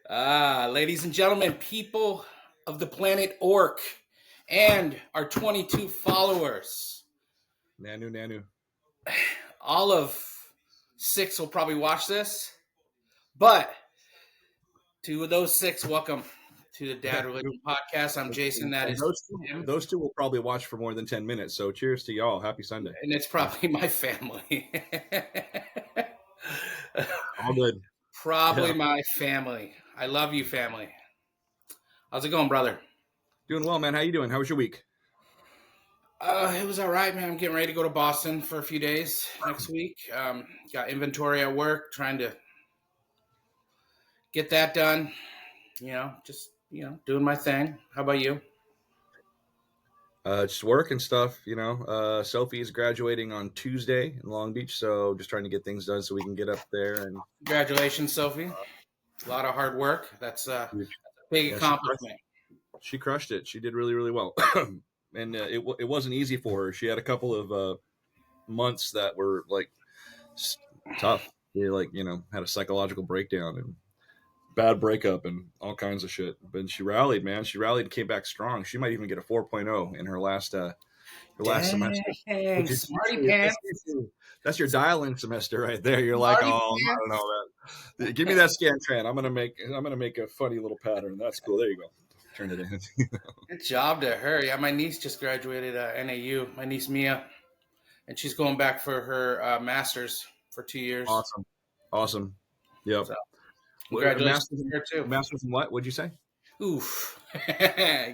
Ladies and gentlemen, people of the planet Orc, and our 22 followers. Nanu. All of 6 will probably watch this, but to those 6, welcome to the Dad Religion Podcast. I'm Jason. That is him. Those two will probably watch for more than 10 minutes. So cheers to y'all. Happy Sunday. And it's probably my family. All good. Probably my family. I love you, family. How's it going, brother? Doing well, man. How you doing? How was your week? It was all right, man. I'm getting ready to go to Boston for a few days next week. Got inventory at work, trying to get that done. Just doing my thing. How about you? Just work and stuff, Sophie is graduating on Tuesday in Long Beach, so just trying to get things done so we can get up there. And Congratulations, Sophie. A lot of hard work. That's a big accomplishment. She crushed it. She did really, really well. And it wasn't easy for her. She had a couple of months that were like tough. She had a psychological breakdown and bad breakup and all kinds of shit. But she rallied, man. She rallied and came back strong. She might even get a 4.0 in her last semester. Smarty pants. That's your dial-in semester right there. You're like, I don't know that. Give me that Scantran. I'm gonna make a funny little pattern. That's cool. There you go. Turn it in. Good job to her. Yeah, my niece just graduated NAU. My niece Mia, and she's going back for her master's for 2 years. Awesome. Yep. So, congratulations to her too. Master's in what? What'd you say? Oof,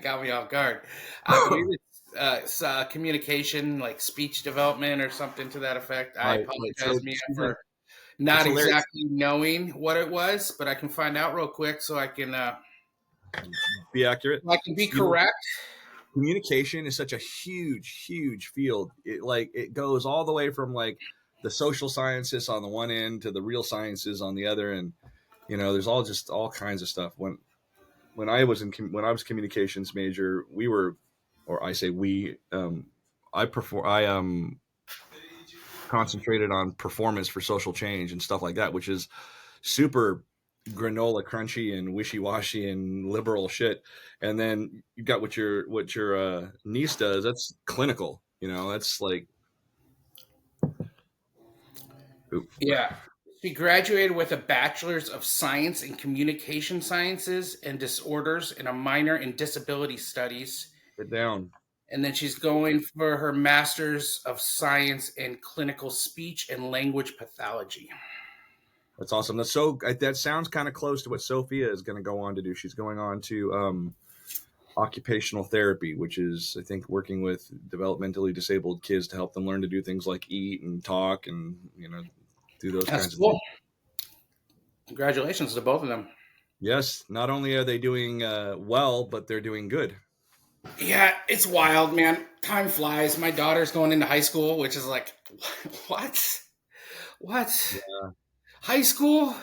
got me off guard. I believe it's communication, like speech development or something to that effect. I apologize, Mia, for not exactly knowing what it was, but I can find out real quick so I can be accurate. I can be correct. Communication is such a huge field. It goes all the way from like the social sciences on the one end to the real sciences on the other, and there's all kinds of stuff. When I was communications major, I concentrated on performance for social change and stuff like that, which is super granola crunchy and wishy-washy and liberal shit. And then you got what your niece does. That's clinical. That's like, yeah. She graduated with a bachelor's of science in communication sciences and disorders and a minor in disability studies. Get down. And then she's going for her master's of science in clinical speech and language pathology. That's awesome. That sounds kind of close to what Sophia is going to go on to do. She's going on to occupational therapy, which is, I think, working with developmentally disabled kids to help them learn to do things like eat and talk and, do those kinds of things. Congratulations to both of them. Yes. Not only are they doing well, but they're doing good. Yeah, it's wild, man. Time flies. My daughter's going into high school, which is like, what? Yeah. High school?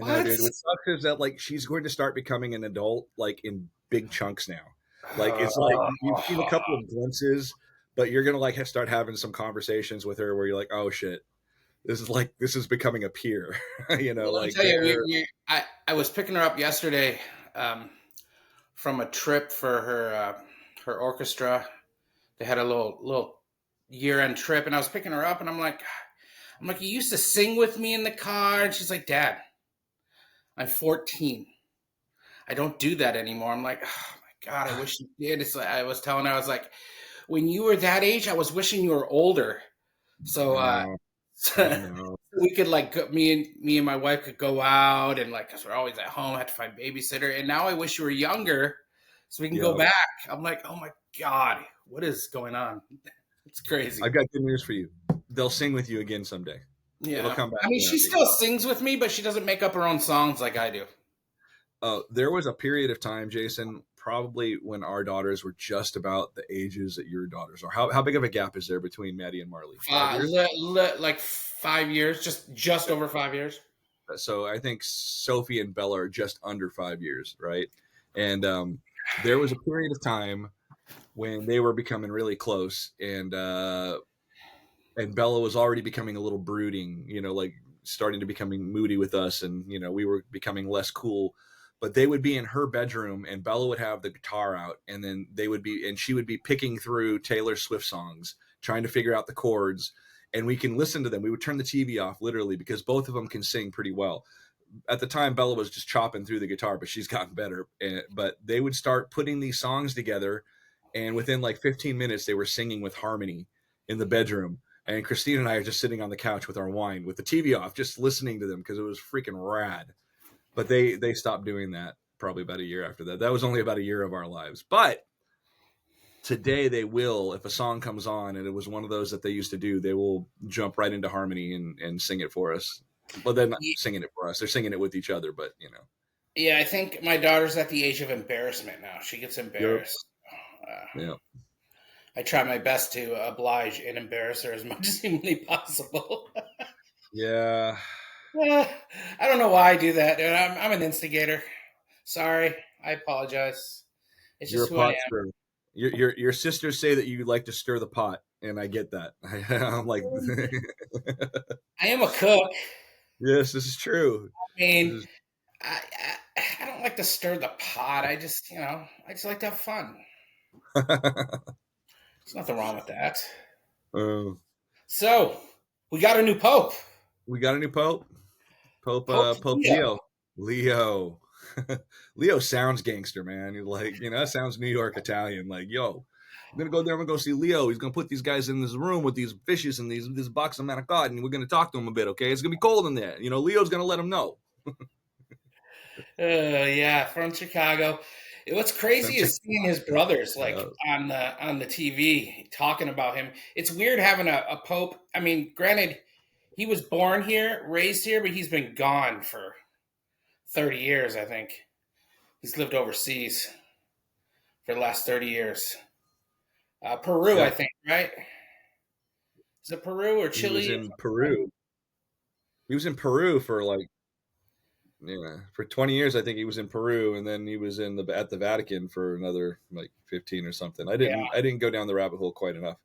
I know, dude. What sucks is that she's going to start becoming an adult in big chunks now. It's you've seen a couple of glimpses, but you're gonna start having some conversations with her where you're like, oh shit, this is becoming a peer. Well, I'll tell you, I was picking her up yesterday from a trip for her orchestra. They had a little year-end trip, and I was picking her up, and I'm like, you used to sing with me in the car. And she's like, Dad, I'm 14. I don't do that anymore. I'm like, oh my God, I wish you did. It's like, I was telling her, I was like, when you were that age, I was wishing you were older. So we could me and my wife could go out and because we're always at home, had to find babysitter. And now I wish you were younger so we can go back. I'm like, oh my God, what is going on? It's crazy. I've got good news for you. They'll sing with you again someday. Yeah. It'll come back. I mean, she still sings with me, but she doesn't make up her own songs like I do. There was a period of time, Jason, probably when our daughters were just about the ages that your daughters are. How big of a gap is there between Maddie and Marley? 5 years? Like 5 years, just over 5 years. So I think Sophie and Bella are just under 5 years, right? And there was a period of time when they were becoming really close, and Bella was already becoming a little brooding, starting to becoming moody with us, and we were becoming less cool. but they would be in her bedroom and Bella would have the guitar out, and then she would be picking through Taylor Swift songs, trying to figure out the chords, and we can listen to them. We would turn the TV off literally because both of them can sing pretty well. At the time, Bella was just chopping through the guitar, but she's gotten better. But they would start putting these songs together, and within like 15 minutes, they were singing with harmony in the bedroom. And Christine and I are just sitting on the couch with our wine, with the TV off, just listening to them because it was freaking rad. But they stopped doing that probably about a year after that. That was only about a year of our lives. But today they will, if a song comes on and it was one of those that they used to do, they will jump right into harmony and sing it for us. Well, they're not singing it for us. They're singing it with each other, but you know. Yeah, I think my daughter's at the age of embarrassment now. She gets embarrassed. Yeah. I try my best to oblige and embarrass her as much as humanly possible. Yeah. I don't know why I do that, dude. I'm an instigator. Sorry, I apologize. It's You're just a who I pot am. stirrer. Your sisters say that you like to stir the pot, and I get that. I'm like, I am a cook. yes, this is true. I mean, This I don't like to stir the pot. I just, I just like to have fun. is. There's nothing wrong with that. uh, So, we got a new pope. we got a new pope. Pope Pope Pope Leo. Leo. Leo sounds gangster, man. You're like, that sounds New York Italian. Like, yo, I'm gonna go there. I'm gonna go see Leo. He's gonna put these guys in this room with these fishes and this box of manicotti, and we're gonna talk to him a bit. Okay, it's gonna be cold in there. Leo's gonna let him know. Yeah, from Chicago. What's crazy is seeing his brothers like Uh, on the TV talking about him. It's weird having a pope. I mean, granted, he was born here, raised here, but he's been gone for 30 years, I think. He's lived overseas for the last 30 years. Peru, I yeah, think, right? Is it Peru or he was Chile? in Peru. He was in Peru for like for 20 years. I think he was in Peru, and then he was at the Vatican for another like 15 or something. I Yeah. didn't go down the rabbit hole quite enough.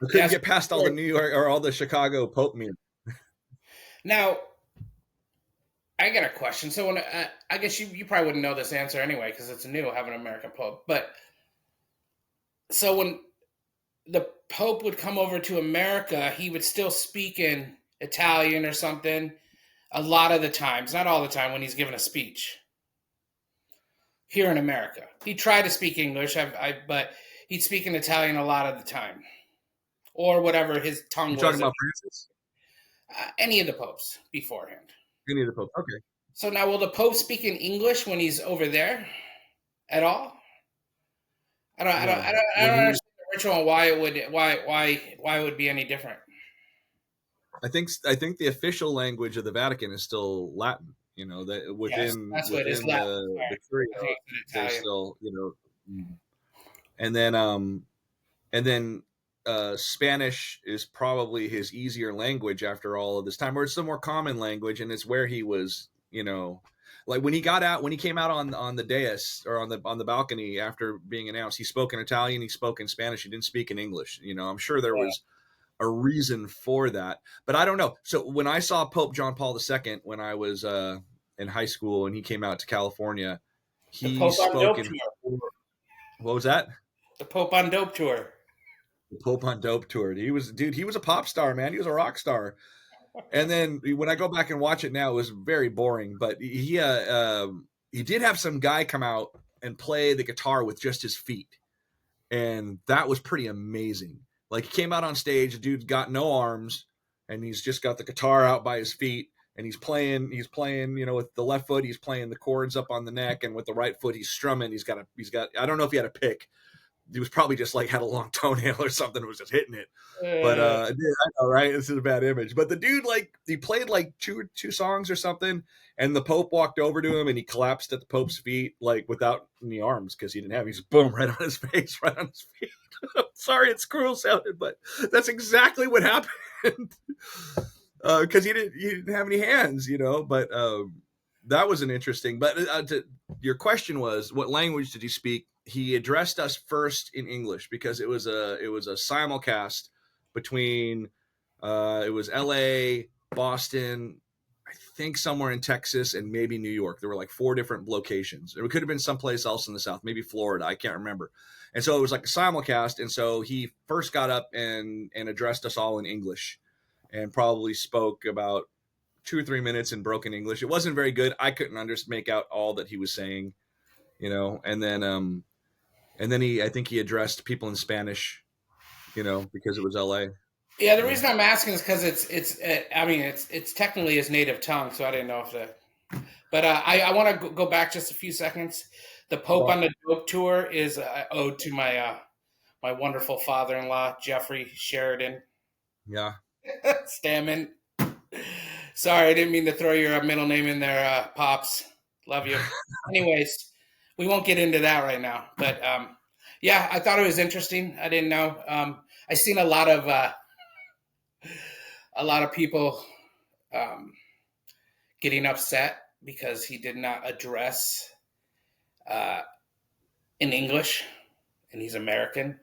I couldn't Yeah. get past all the New York or all the Chicago Pope memes. Now, I got a question. So, when I guess you probably wouldn't know this answer anyway because it's new having an American Pope. But so when the Pope would come over to America, he would still speak in Italian or something a lot of the times, not all the time when he's giving a speech here in America. He tried to speak English, but he'd speak in Italian a lot of the time or whatever his tongue You was. talking about Francis? Any of the popes beforehand. Any of the Pope? Okay. So now, will the Pope speak in English when he's over there at all? I don't understand the ritual and why it would be any different. I think the official language of the Vatican is still Latin. That Yes, within that's what it is. within Latin. the Curia, I think it's there's Italian. still and then Spanish is probably his easier language after all of this time, or it's the more common language, and it's where he was, like when he came out on the dais or on the balcony after being announced, he spoke in Italian, he spoke in Spanish, he didn't speak in English. I'm sure there was a reason for that, but I don't know. So when I saw Pope John Paul II when I was in high school and he came out to California, he spoke in. What was that? The Pope on Dope Tour. The Pope on Dope Tour. He was a pop star, man. He was a rock star. And then when I go back and watch it now, it was very boring. But he did have some guy come out and play the guitar with just his feet, and that was pretty amazing. Like he came out on stage, the dude's got no arms, and he's just got the guitar out by his feet, and he's playing, with the left foot, he's playing the chords up on the neck, and with the right foot, he's strumming. He's got, I don't know if he had a pick. He was probably just like had a long toenail or something and was just hitting it. But I know, right? This is a bad image. But the dude, like, he played like two songs or something, and the Pope walked over to him and he collapsed at the Pope's feet, like without any arms because he didn't have. He's boom right on his face, right on his feet. Sorry, it's cruel sounded, but that's exactly what happened. Because he didn't have any hands, But that was an interesting. But your question was, what language did he speak? He addressed us first in English because it was a simulcast between it was L.A., Boston, I think somewhere in Texas and maybe New York. There were like 4 different locations. It could have been someplace else in the South, maybe Florida. I can't remember. And so it was like a simulcast. And so he first got up and addressed us all in English and probably spoke about 2 or 3 minutes in broken English. It wasn't very good. I couldn't make out all that he was saying, and then I think he addressed people in Spanish, because it was LA. Yeah, the reason I'm asking is because it's technically his native tongue, so I didn't know if that. But I want to go back just a few seconds. The Pope on the Dope tour is owed to my my wonderful father-in-law, Jeffrey Sheridan. Yeah. Stammen. Sorry, I didn't mean to throw your middle name in there, Pops. Love you. Anyways, we won't get into that right now. But yeah, I thought it was interesting. I didn't know. I seen a lot of people getting upset because he did not address in English, and he's American.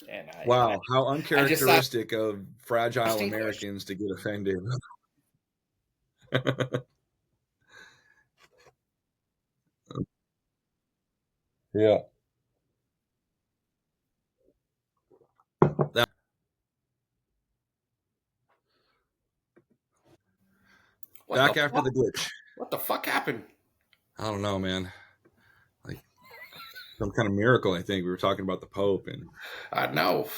And wow, how uncharacteristic of fragile Americans to get offended. Yeah. Back after the glitch. What the fuck happened? I don't know, man. Like some kind of miracle, I think. We were talking about the Pope and no,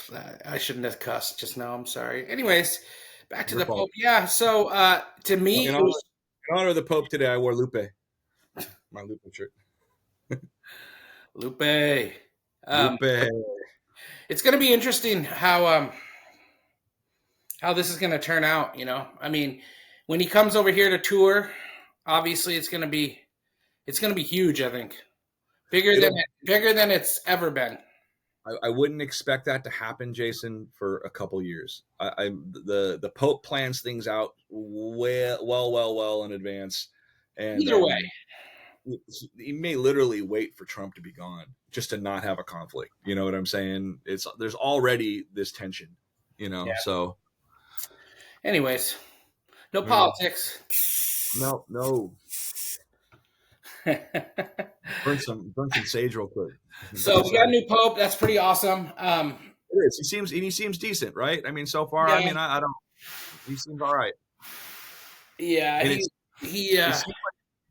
I shouldn't have cussed just now. I'm sorry. Anyways, back to the Pope. Yeah, so to me, in honor of the Pope today, I wore Lupe. My Lupe shirt. Lupe. Lupe. It's going to be interesting how this is going to turn out. I mean, when he comes over here to tour, obviously it's going to be huge. I think bigger than it's ever been. I wouldn't expect that to happen, Jason, for a couple years. The Pope plans things out well in advance, and either way, he may literally wait for Trump to be gone just to not have a conflict. You know what I'm saying? There's already this tension, Yeah. So, anyways, no politics. No. burn some sage real quick. So we got a new Pope. That's pretty awesome. It is. He seems decent, right? I mean, so far, yeah. I don't. He seems all right. Yeah,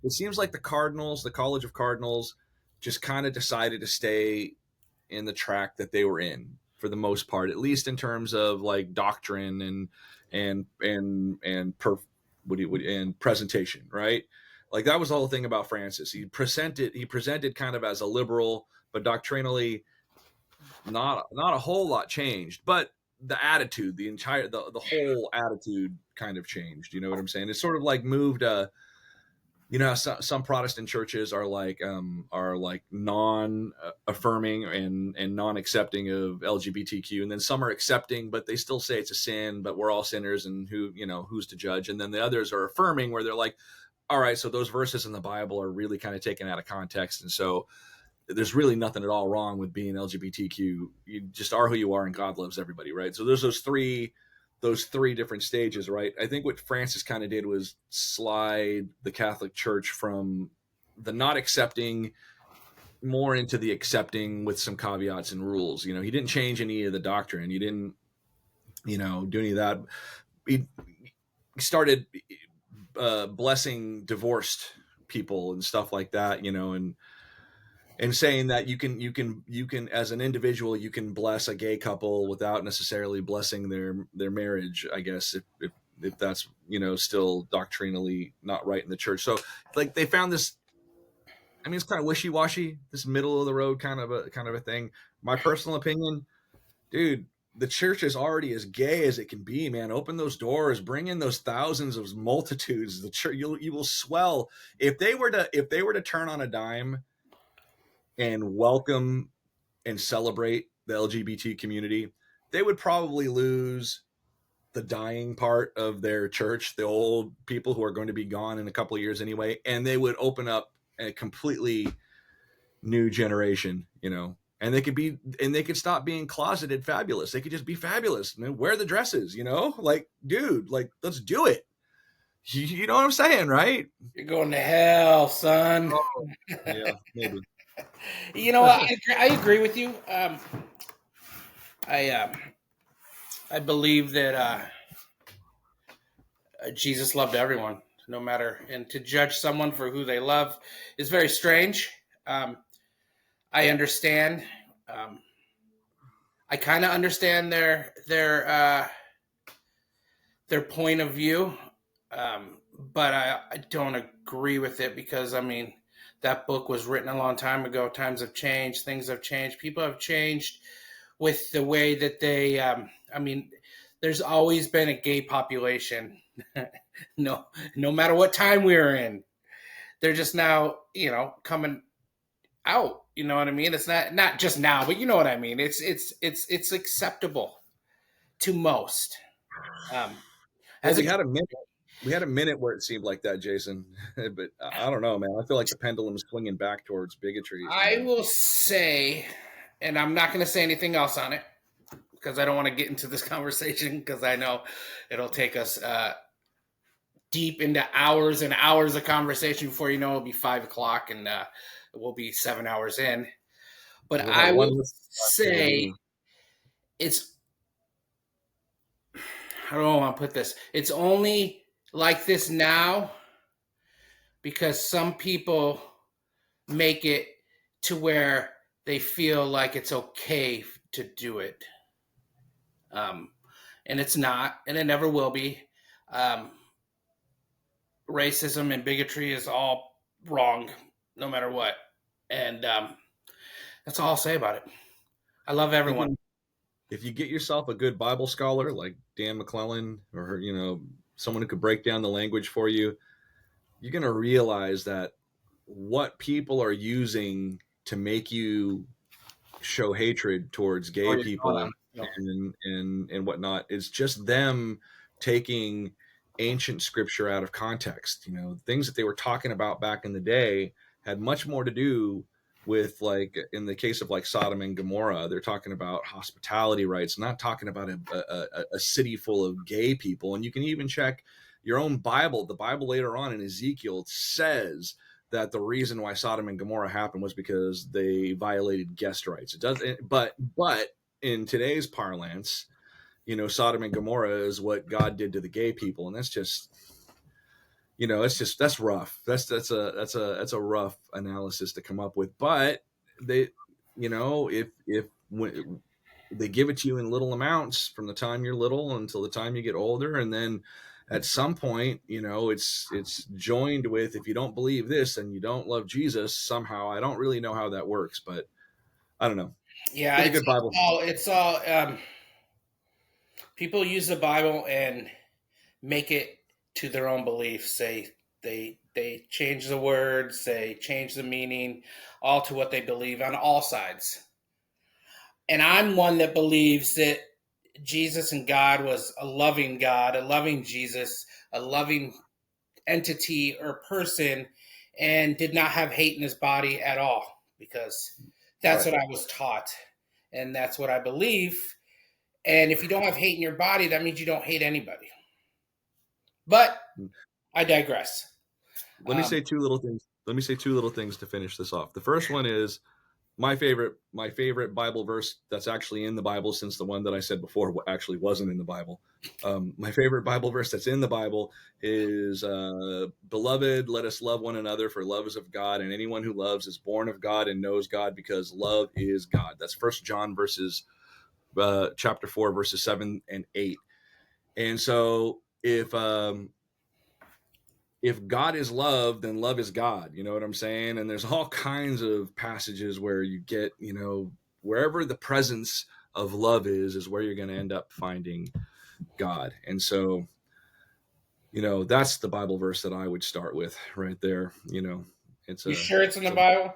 it seems like the Cardinals, the College of Cardinals, just kind of decided to stay in the track that they were in for the most part, at least in terms of like doctrine and presentation, right? Like that was the whole thing about Francis. He presented kind of as a liberal, but doctrinally not a whole lot changed. But the attitude, the whole attitude kind of changed. You know what I'm saying? It's sort of like moved some Protestant churches are like non-affirming and non-accepting of LGBTQ, and then some are accepting, but they still say it's a sin, but we're all sinners, and who's to judge? And then the others are affirming, where they're like, all right, so those verses in the Bible are really kind of taken out of context, and so there's really nothing at all wrong with being LGBTQ. You just are who you are, and God loves everybody, right? So there's those three different stages, right? I think what Francis kind of did was slide the Catholic Church from the not accepting more into the accepting with some caveats and rules. He didn't change any of the doctrine. He didn't, do any of that. He started blessing divorced people and stuff like that, and saying that you can as an individual, you can bless a gay couple without necessarily blessing their marriage, I guess, if that's still doctrinally not right in the church. So like they found this, I mean, it's kind of wishy-washy, this middle of the road kind of a thing. My personal opinion, dude, the church is already as gay as it can be, man. Open those doors, bring in those thousands of multitudes. The church, you will swell. If they were to turn on a dime and welcome and celebrate the LGBT community, they would probably lose the dying part of their church, the old people who are going to be gone in a couple of years anyway, and they would open up a completely new generation, and they could stop being closeted fabulous. They could just be fabulous and wear the dresses, like, dude, like, let's do it. You know what I'm saying, right? You're going to hell, son. Oh, yeah, maybe. You know what? I agree with you. I I believe that Jesus loved everyone, no matter, and to judge someone for who they love is very strange. Um, I understand. Um, I kind of understand their point of view, but I don't agree with it because I mean that book was written a long time ago. Times have changed, things have changed, people have changed with the way that they. I mean, there's always been a gay population. no, no matter what time we're in, they're just now coming out. You know what I mean? It's not just now, but you know what I mean. It's acceptable to most. Um, Well, as a we had a minute where it seemed like that, Jason. But I don't know, man. I feel like the pendulum's swinging back towards bigotry. I will say, and I'm not going to say anything else on it because I don't want to get into this conversation because I know it'll take us deep into hours and hours of conversation before you know it'll be 5 o'clock and we'll be 7 hours in. But We'll have I one will after the say new. it's, how do I want to put this? It's only like this now because some people make it to where they feel like it's okay to do it. Um, and it's not, and it never will be. Um, Racism and bigotry is all wrong, no matter what. And that's all I'll say about it. I love I think everyone. if you get yourself a good Bible scholar like Dan McClellan, or someone who could break down the language for you, you're going to realize that what people are using to make you show hatred towards Oh, gay you're going people on. No. and whatnot is just them taking ancient scripture out of context. Things that they were talking about back in the day had much more to do with, like, in the case of like Sodom and Gomorrah, they're talking about hospitality rights, not talking about a city full of gay people. And you can even check your own Bible. The Bible later on in Ezekiel says that the reason why Sodom and Gomorrah happened was because they violated guest rights. It does, but in today's parlance, Sodom and Gomorrah is what God did to the gay people, and that's just, that's rough. That's a rough analysis to come up with. But they, if when they give it to you in little amounts from the time you're little until the time you get older, and then at some point, it's joined with, if you don't believe this and you don't love Jesus somehow. I don't really know how that works, but I don't know. Yeah, Get a it's good Bible. all people use the Bible and make it to their own beliefs. They change the words, they change the meaning, all to what they believe on all sides. And I'm one that believes that Jesus and God, a loving Jesus, a loving entity or person, and did not have hate in his body at all because that's Right. what I was taught and that's what I believe. And if you don't have hate in your body, that means you don't hate anybody. But I digress. Let me say two little things. Let me say two little things to finish this off. The first one is my favorite Bible verse that's actually in the Bible, since the one that I said before actually wasn't in the Bible. My favorite Bible verse that's in the Bible is, "Beloved, let us love one another, for love is of God, and anyone who loves is born of God and knows God, because love is God." That's First John chapter 4, verses 7 and 8. And so if God is love, then love is God. You know what I'm saying? And there's all kinds of passages where you get, wherever the presence of love is where you're going to end up finding God. And so, that's the Bible verse that I would start with right there. It's You a, sure it's in the it's a, Bible?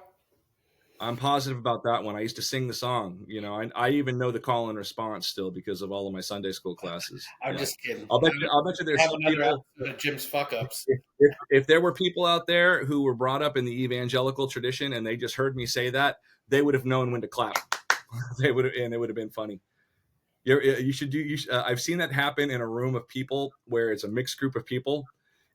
I'm positive about that one. I used to sing the song, I even know the call and response still because of all of my Sunday school classes. I'm Yeah. just kidding. I'll bet you Have there's another people. episode of Jim's fuck ups. If there were people out there who were brought up in the evangelical tradition and they just heard me say that, they would have known when to clap. They would have, and it would have been funny. You should do. I've seen that happen in a room of people where it's a mixed group of people,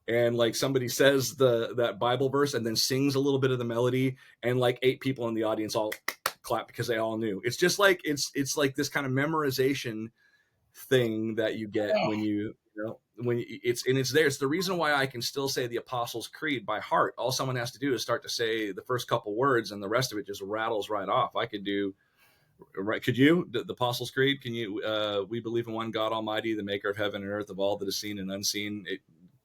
and like somebody says that Bible verse and then sings a little bit of the melody, and like 8 people in the audience all clap because they all knew. It's just like it's like this kind of memorization thing that you get Oh, when it's there. It's the reason why I can still say the Apostles' Creed by heart. All someone has to do is start to say the first couple words, and the rest of it just rattles right off. I could do. Right? Could you the Apostles' Creed? Can you? We believe in one God Almighty, the Maker of heaven and earth, of all that is seen and unseen.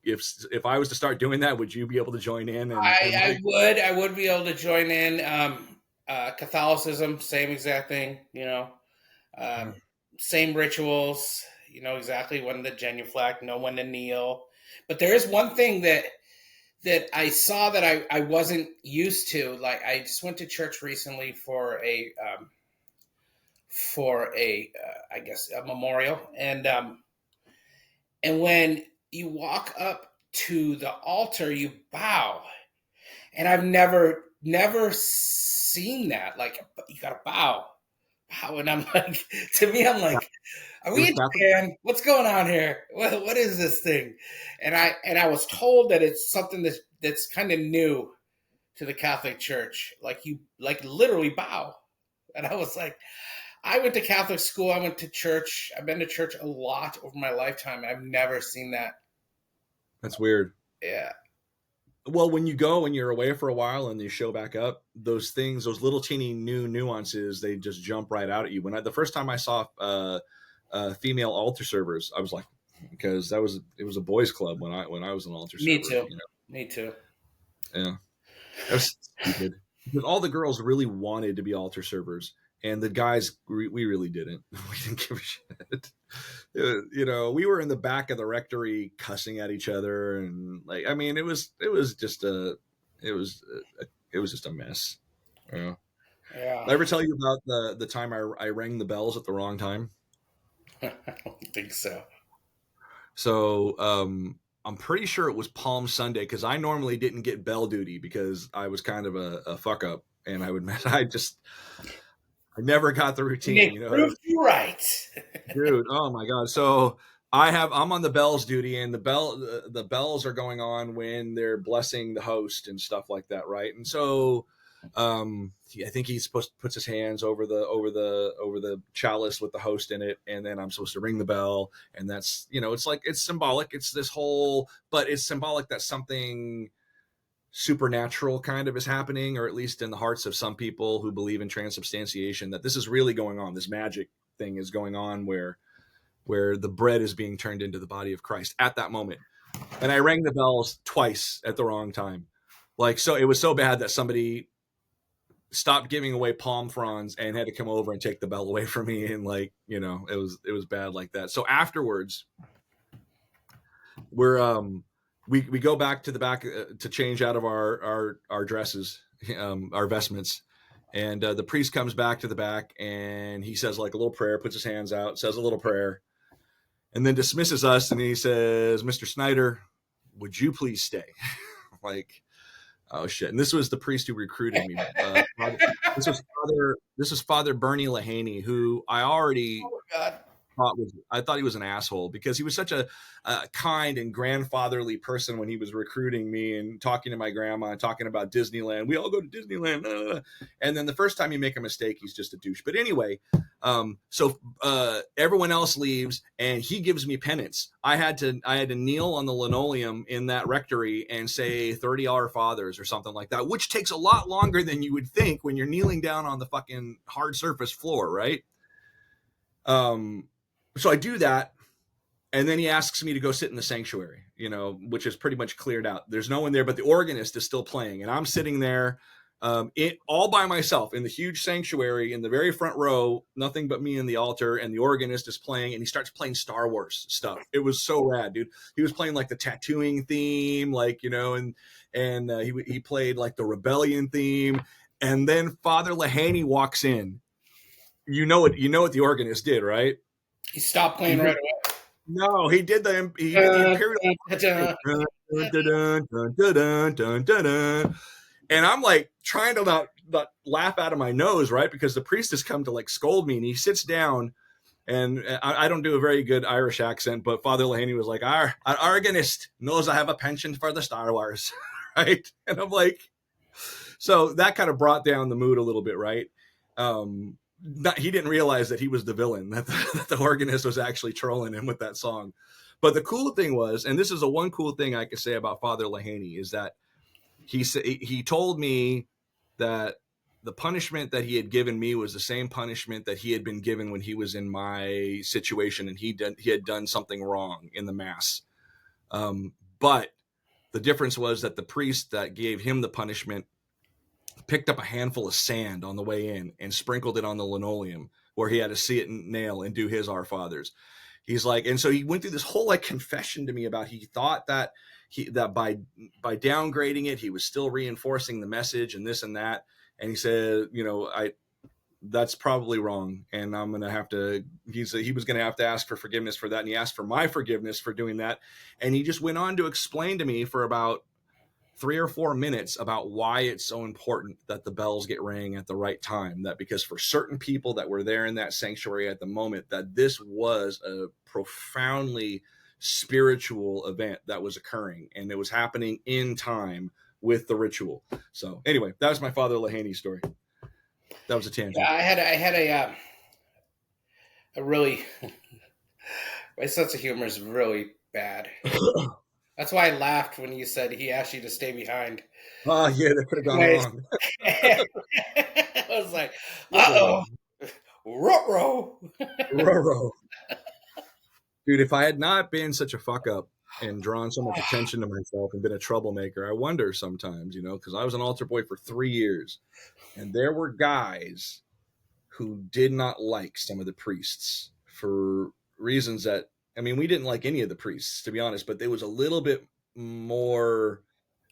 If I was to start doing that, would you be able to join in? And like, I would be able to join in. Catholicism, same exact thing. Um, same rituals. You know exactly when to genuflect, know when to kneel. But there is one thing that I saw that I wasn't used to. Like I just went to church recently for a I guess a memorial, and when you walk up to the altar, you bow, and I've never seen that. Like you got to bow, and I'm like, to me, I'm like, are it we was in Catholic. Japan? What's going on here? What is this thing? And I was told that it's something that's kind of new to the Catholic Church. Like you like literally bow, and I was like, I went to Catholic school. I went to church. I've been to church a lot over my lifetime. I've never seen that. That's weird. Yeah. Well, when you go and you're away for a while and you show back up, those things, those little teeny new nuances, they just jump right out at you. The first time I saw female altar servers, I was like, because it was a boys club when I was an altar Me server. too. Me too. Yeah, that was stupid. Because all the girls really wanted to be altar servers, and the guys we really didn't. We didn't give a shit. We were in the back of the rectory cussing at each other, and like, I mean, it was just it was just a mess. Yeah. Yeah. Did I ever tell you about the time I rang the bells at the wrong time? I don't think so. So I'm pretty sure it was Palm Sunday, because I normally didn't get bell duty because I was kind of a fuck up, and I never got the routine. Nick proved you right. Dude, oh my god. So I'm on the bells duty, and the bells are going on when they're blessing the host and stuff like that, right? And so I think he's supposed to puts his hands over the chalice with the host in it, and then I'm supposed to ring the bell, and that's, it's like, it's symbolic. It's this whole, but it's symbolic that something supernatural kind of is happening, or at least in the hearts of some people who believe in transubstantiation, that this is really going on. This magic thing is going on where the bread is being turned into the body of Christ at that moment. And I rang the bells twice at the wrong time. Like, so it was so bad that somebody stopped giving away palm fronds and had to come over and take the bell away from me. And like, it was bad like that. So afterwards, we go back to the back to change out of our dresses, our vestments. And the priest comes back to the back, and he says like a little prayer, puts his hands out, says a little prayer, and then dismisses us. And he says, "Mr. Snyder, would you please stay?" Like, oh shit! And this was the priest who recruited me. This was Father Bernie Lahaney, who I already Oh God. I thought he was an asshole, because he was such a kind and grandfatherly person when he was recruiting me and talking to my grandma and talking about Disneyland. We all go to Disneyland. And then the first time you make a mistake, he's just a douche. But anyway, so everyone else leaves, and he gives me penance. I had to kneel on the linoleum in that rectory and say 30 Our Fathers or something like that, which takes a lot longer than you would think when you're kneeling down on the fucking hard surface floor, right? So I do that, and then he asks me to go sit in the sanctuary, which is pretty much cleared out. There's no one there, but the organist is still playing, and I'm sitting there all by myself in the huge sanctuary in the very front row, nothing but me and the altar, and the organist is playing, and he starts playing Star Wars stuff. It was so rad, dude. He was playing like the tattooing theme, like, and he played like the rebellion theme, and then Father Lahaney walks in. You know what the organist did, right? He stopped playing right away. No, he did the imperial. And I'm like trying to not laugh out of my nose, right? Because the priest has come to like scold me, and he sits down, And I don't do a very good Irish accent, but Father Leahy was like, our organist knows I have a penchant for the Star Wars, right? And I'm like, so that kind of brought down the mood a little bit, right? He didn't realize that he was the villain, that the organist was actually trolling him with that song. But the cool thing was, and this is the one cool thing I can say about Father Leahy, is that he told me that the punishment that he had given me was the same punishment that he had been given when he was in my situation, and he had done something wrong in the mass. But the difference was that the priest that gave him the punishment picked up a handful of sand on the way in and sprinkled it on the linoleum where he had to see it nail and do his Our Fathers. He's like, and so he went through this whole like confession to me about he thought that that by downgrading it, he was still reinforcing the message and this and that. And he said, that's probably wrong. And I'm going to have to, he was going to have to ask for forgiveness for that. And he asked for my forgiveness for doing that. And he just went on to explain to me for about 3 or 4 minutes about why it's so important that the bells get rang at the right time. That because for certain people that were there in that sanctuary at the moment, that this was a profoundly spiritual event that was occurring, and it was happening in time with the ritual. So anyway, that was my Father Leahy story. That was a tangent. Yeah, I had a really my sense of humor is really bad. That's why I laughed when you said he asked you to stay behind. Oh yeah, that could have gone wrong. I was like, uh-oh, ruh-roh. Ruh-roh. Dude, if I had not been such a fuck up and drawn so much attention to myself and been a troublemaker, I wonder sometimes, because I was an altar boy for 3 years, and there were guys who did not like some of the priests for reasons that, we didn't like any of the priests, to be honest, but it was a little bit more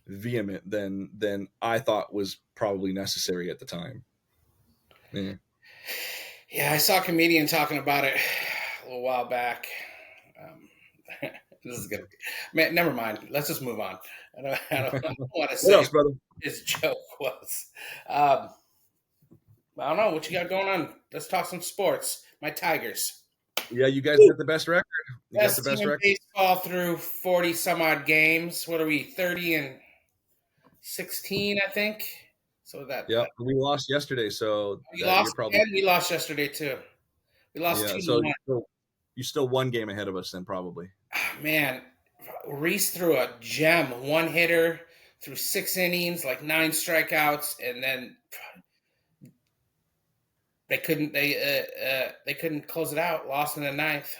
vehement than I thought was probably necessary at the time. Yeah, I saw a comedian talking about it a little while back. This is good. Man, never mind. Let's just move on. I don't want to say what else, brother? His joke was. I don't know what you got going on. Let's talk some sports. My Tigers. Yeah, you guys got the best record. You Best got the best team in record. baseball through 40 some odd games. What are we? 30-16, I think. So we lost yesterday. So we lost. And we lost yesterday too. We lost 2-1. So you still 1 game ahead of us then, probably. Man, Reese threw a gem, 1 hitter through 6 innings, like 9 strikeouts, and then they couldn't close it out. Lost in the 9th.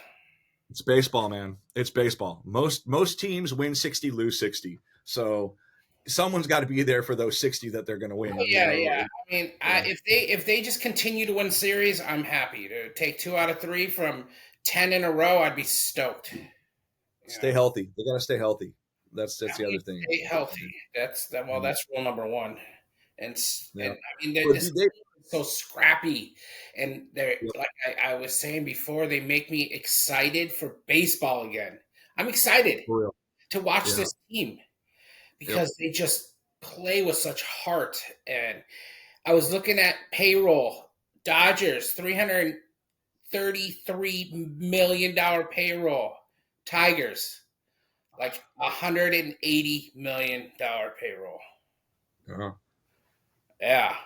It's baseball, man. It's baseball. Most teams win 60, lose 60. So someone's got to be there for those 60 that they're going to win. Oh, yeah. If they just continue to win series, I'm happy to take 2 out of 3 from 10 in a row. I'd be stoked. Stay healthy. They got to stay healthy. That's the other thing. Stay healthy. That's rule number 1. And they're so scrappy, and they're like I was saying before, they make me excited for baseball again. I'm excited to watch this team because they just play with such heart. And I was looking at payroll. Dodgers, $333 million payroll. Tigers, like $180 million payroll. Uh-huh. Yeah,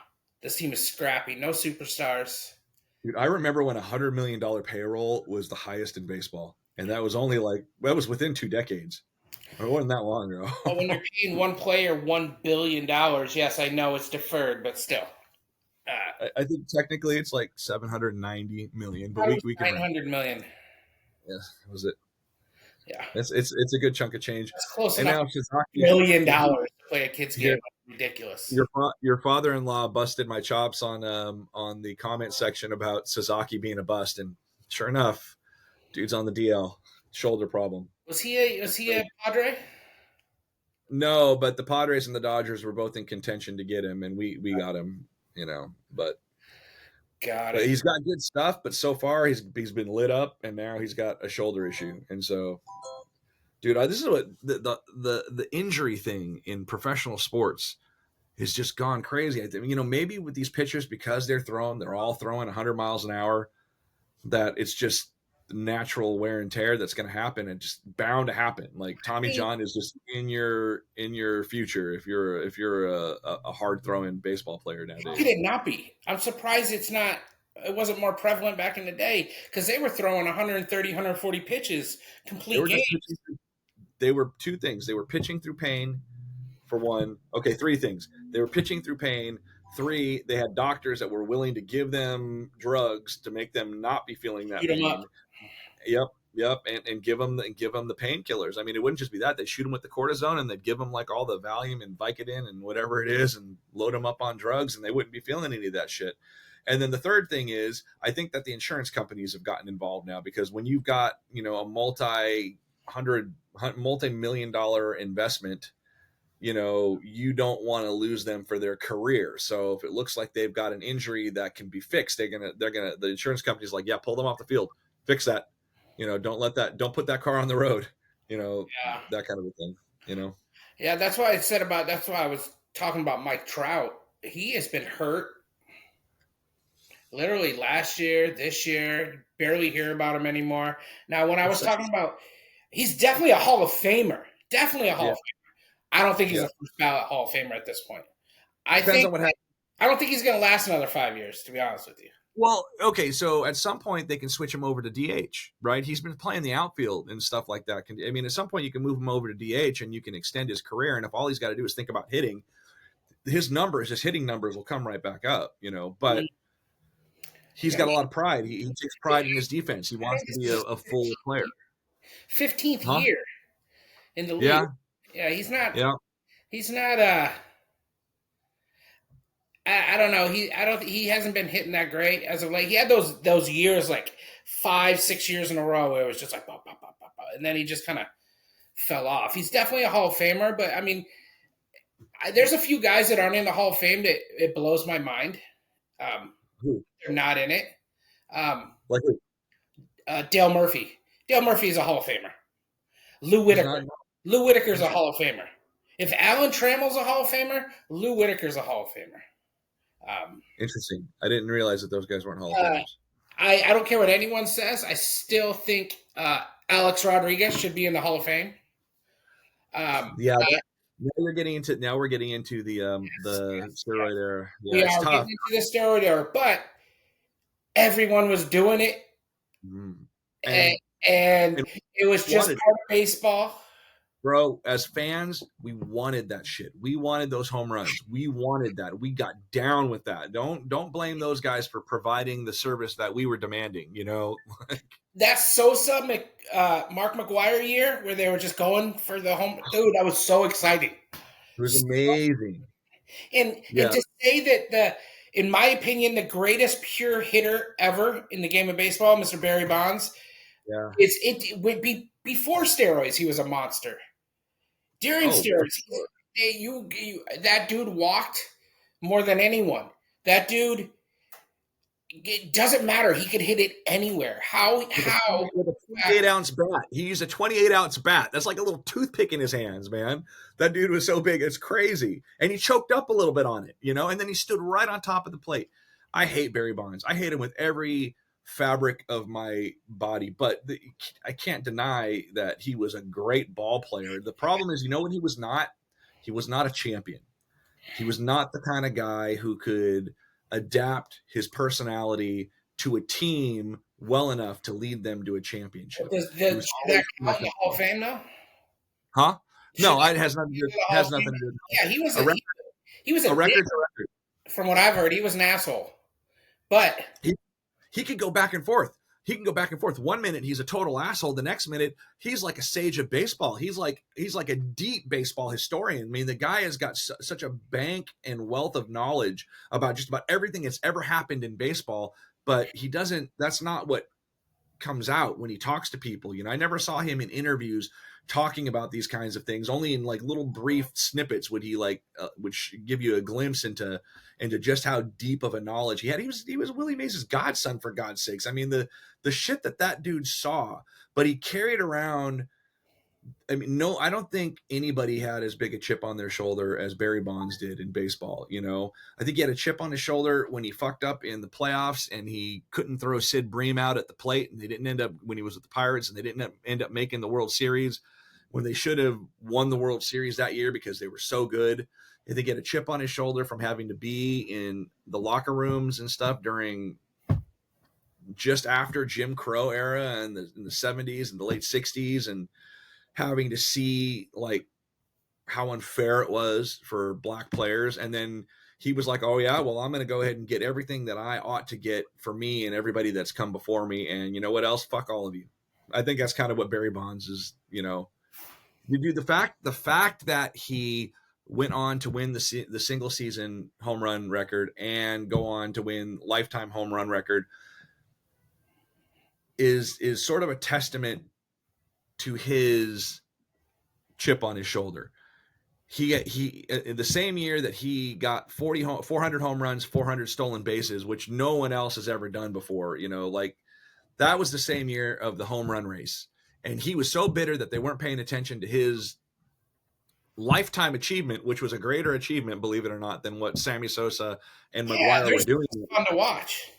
this team is scrappy. No superstars. Dude, I remember when $100 million payroll was the highest in baseball, and that was only that was within 2 decades. It wasn't that long ago. Well, when you're paying one player $1 billion, yes, I know it's deferred, but still. I think technically it's like 790 million, but we can 900 million. Yes, that was it. Yeah, it's a good chunk of change. That's close and enough. Now $1 million to play a kid's game. Ridiculous. Your father-in-law busted my chops on the comment section about Sasaki being a bust, and sure enough, dude's on the DL, shoulder problem. Was he a Padre? No, but the Padres and the Dodgers were both in contention to get him, and we got him. But he's got good stuff. But so far, he's been lit up, and now he's got a shoulder issue, and so. Dude, this is what the injury thing in professional sports has just gone crazy. I think, maybe with these pitchers, because they're all throwing 100 miles an hour, that it's just natural wear and tear that's going to happen and just bound to happen. Like Tommy I John is just in your future if you're a hard throwing baseball player how could nowadays. it not be? I'm surprised it wasn't more prevalent back in the day because they were throwing 130, 140 pitches They complete were just games. pitching. They were two things. They were pitching through pain for one. Okay, three things. They were pitching through pain. Three, they had doctors that were willing to give them drugs to make them not be feeling that Shoot them up. pain. Yep, yep, and give them the painkillers. I mean, it wouldn't just be that they shoot them with the cortisone and they'd give them like all the Valium and Vicodin and whatever it is, and load them up on drugs, and they wouldn't be feeling any of that shit. And then the third thing is, I think that the insurance companies have gotten involved now because when you've got a multi-million dollar investment, you don't want to lose them for their career. So if it looks like they've got an injury that can be fixed, the insurance company's like, yeah, pull them off the field, fix that. Don't put that car on the road, Yeah. that kind of a thing, Yeah, that's why I was talking about Mike Trout. He has been hurt literally last year, this year, barely hear about him anymore. Now, when I was talking about, he's definitely a Hall of Famer. Definitely a Hall Yeah. of Famer. I don't think he's Yeah. a first ballot Hall of Famer at this point. I Depends think on what happens. I don't think he's going to last another 5 years, to be honest with you. Well, okay, so at some point they can switch him over to DH, right? He's been playing the outfield and stuff like that. I mean, at some point you can move him over to DH and you can extend his career. And if all he's got to do is think about hitting, his hitting numbers will come right back up, But he's got a lot of pride. He takes pride in his defense. He I wants think to this be is a full player. 15th Huh? year in the league. Yeah. Yeah, he's not. Yeah. He's not. I don't know. He hasn't been hitting that great as of late. He had those years like 5, 6 years in a row where it was just like bop, bop, bop, bop, bop, and then he just kind of fell off. He's definitely a Hall of Famer, but I mean, there's a few guys that aren't in the Hall of Fame that it blows my mind. Who? They're not in it. Like who? Dale Murphy. Dale Murphy is a Hall of Famer. Lou He's Whitaker. not. Lou Whitaker's a Hall of Famer. If Alan Trammell's a Hall of Famer, Lou Whitaker's a Hall of Famer. Interesting. I didn't realize that those guys weren't Hall of Famers. I don't care what anyone says. I still think Alex Rodriguez should be in the Hall of Fame. Yeah. We're getting into the steroid era. Yeah, We it's are tough. getting into the steroid era, but everyone was doing it, Mm. and it was just wanted part of baseball. Bro, as fans, we wanted that shit. We wanted those home runs. We wanted that. We got down with that. Don't blame those guys for providing the service that we were demanding. That Sosa Mark McGwire year where they were just going for the home, dude, that was so exciting. It was amazing. And to say that in my opinion, the greatest pure hitter ever in the game of baseball, Mr. Barry Bonds, it would be before steroids. He was a monster. During steroids, that dude walked more than anyone. That dude, it doesn't matter. He could hit it anywhere. How? With a 28-ounce bat. He used a 28-ounce bat. That's like a little toothpick in his hands, man. That dude was so big. It's crazy. And he choked up a little bit on it, and then he stood right on top of the plate. I hate Barry Bonds. I hate him with every fabric of my body, but I can't deny that he was a great ball player. The problem is, what he was not? He was not a champion. He was not the kind of guy who could adapt his personality to a team well enough to lead them to a championship. Does that count in the Hall of Fame now? Huh? No, it has nothing to do. Has nothing to do. Yeah, he was a record. From what I've heard, he was an asshole. But he could go back and forth. He can go back and forth. 1 minute he's a total asshole. The next minute he's like a sage of baseball. He's like a deep baseball historian. I mean, the guy has got such a bank and wealth of knowledge about just about everything that's ever happened in baseball. But he doesn't. That's not what comes out when he talks to people. I never saw him in interviews talking about these kinds of things. Only in like little brief snippets would he which give you a glimpse into just how deep of a knowledge he had. He was Willie Mays' godson, for God's sakes. I mean, the shit that dude saw, but he carried around I mean, no, I don't think anybody had as big a chip on their shoulder as Barry Bonds did in baseball. I think he had a chip on his shoulder when he fucked up in the playoffs and he couldn't throw Sid Bream out at the plate, and they didn't end up when he was with the Pirates, and they didn't end up making the World Series when they should have won the World Series that year because they were so good. I think he had a chip on his shoulder from having to be in the locker rooms and stuff during just after Jim Crow era and in the 70s and the late 60s, and having to see like how unfair it was for black players. And then he was like, oh yeah, well, I'm going to go ahead and get everything that I ought to get for me and everybody that's come before me. And you know what else? Fuck all of you. I think that's kind of what Barry Bonds is, you do the fact that he went on to win the single season home run record and go on to win lifetime home run record is sort of a testament to his chip on his shoulder. He in the same year that he got 400 home runs, 400 stolen bases, which no one else has ever done before. Like that was the same year of the home run race, and he was so bitter that they weren't paying attention to his lifetime achievement, which was a greater achievement, believe it or not, than what Sammy Sosa and McGuire were doing. Fun to watch.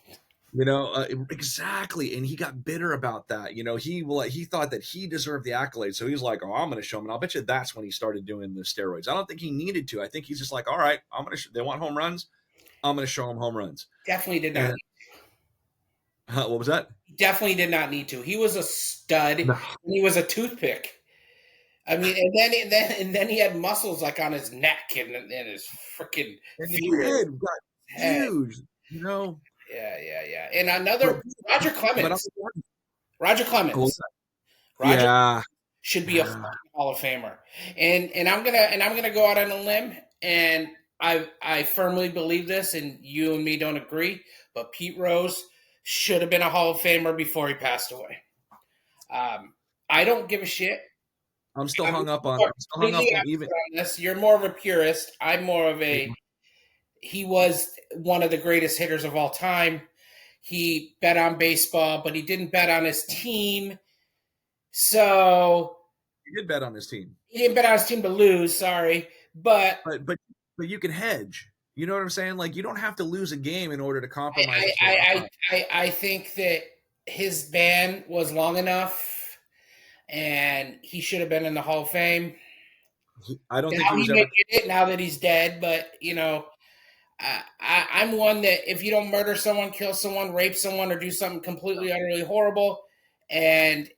Exactly. And he got bitter about that. He thought that he deserved the accolade. So he was like, oh, I'm going to show him. And I'll bet you that's when he started doing the steroids. I don't think he needed to. I think he's just like, all right, they want home runs. I'm going to show them home runs. Definitely did not. What was that? Definitely did not need to. He was a stud. No. He was a toothpick. I mean, and then he had muscles like on his neck and his freaking head got huge, Yeah. And another Roger Clemens. Roger Clemens. Roger should be a Hall of Famer. And I'm gonna go out on a limb, and I firmly believe this, and you and me don't agree, but Pete Rose should have been a Hall of Famer before he passed away. I don't give a shit. I'm still hung up on even this. You're more of a purist. I'm more of a. He was one of the greatest hitters of all time. He bet on baseball, but he didn't bet on his team. So he did bet on his team. He didn't bet on his team to lose. Sorry, but you can hedge. You know what I'm saying? Like you don't have to lose a game in order to compromise. I think that his ban was long enough. And he should have been in the Hall of Fame. I don't think he was ever it now that he's dead. But I'm one that if you don't murder someone, kill someone, rape someone, or do something completely utterly horrible, and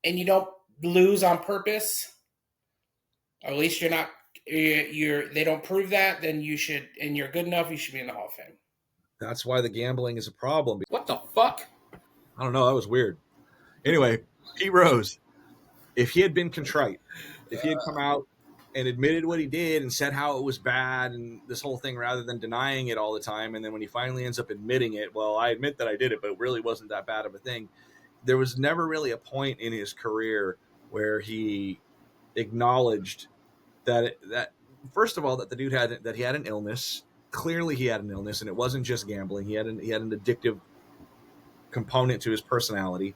you don't lose on purpose, or at least you're not. They don't prove that. Then you should, and you're good enough. You should be in the Hall of Fame. That's why the gambling is a problem. What the fuck? I don't know. That was weird. Anyway. Pete Rose, if he had been contrite, if he had come out and admitted what he did and said how it was bad and this whole thing rather than denying it all the time, and then when he finally ends up admitting it, well, I admit that I did it, but it really wasn't that bad of a thing. There was never really a point in his career where he acknowledged that first of all, that the dude had an illness. Clearly he had an illness, and it wasn't just gambling. He had an addictive component to his personality.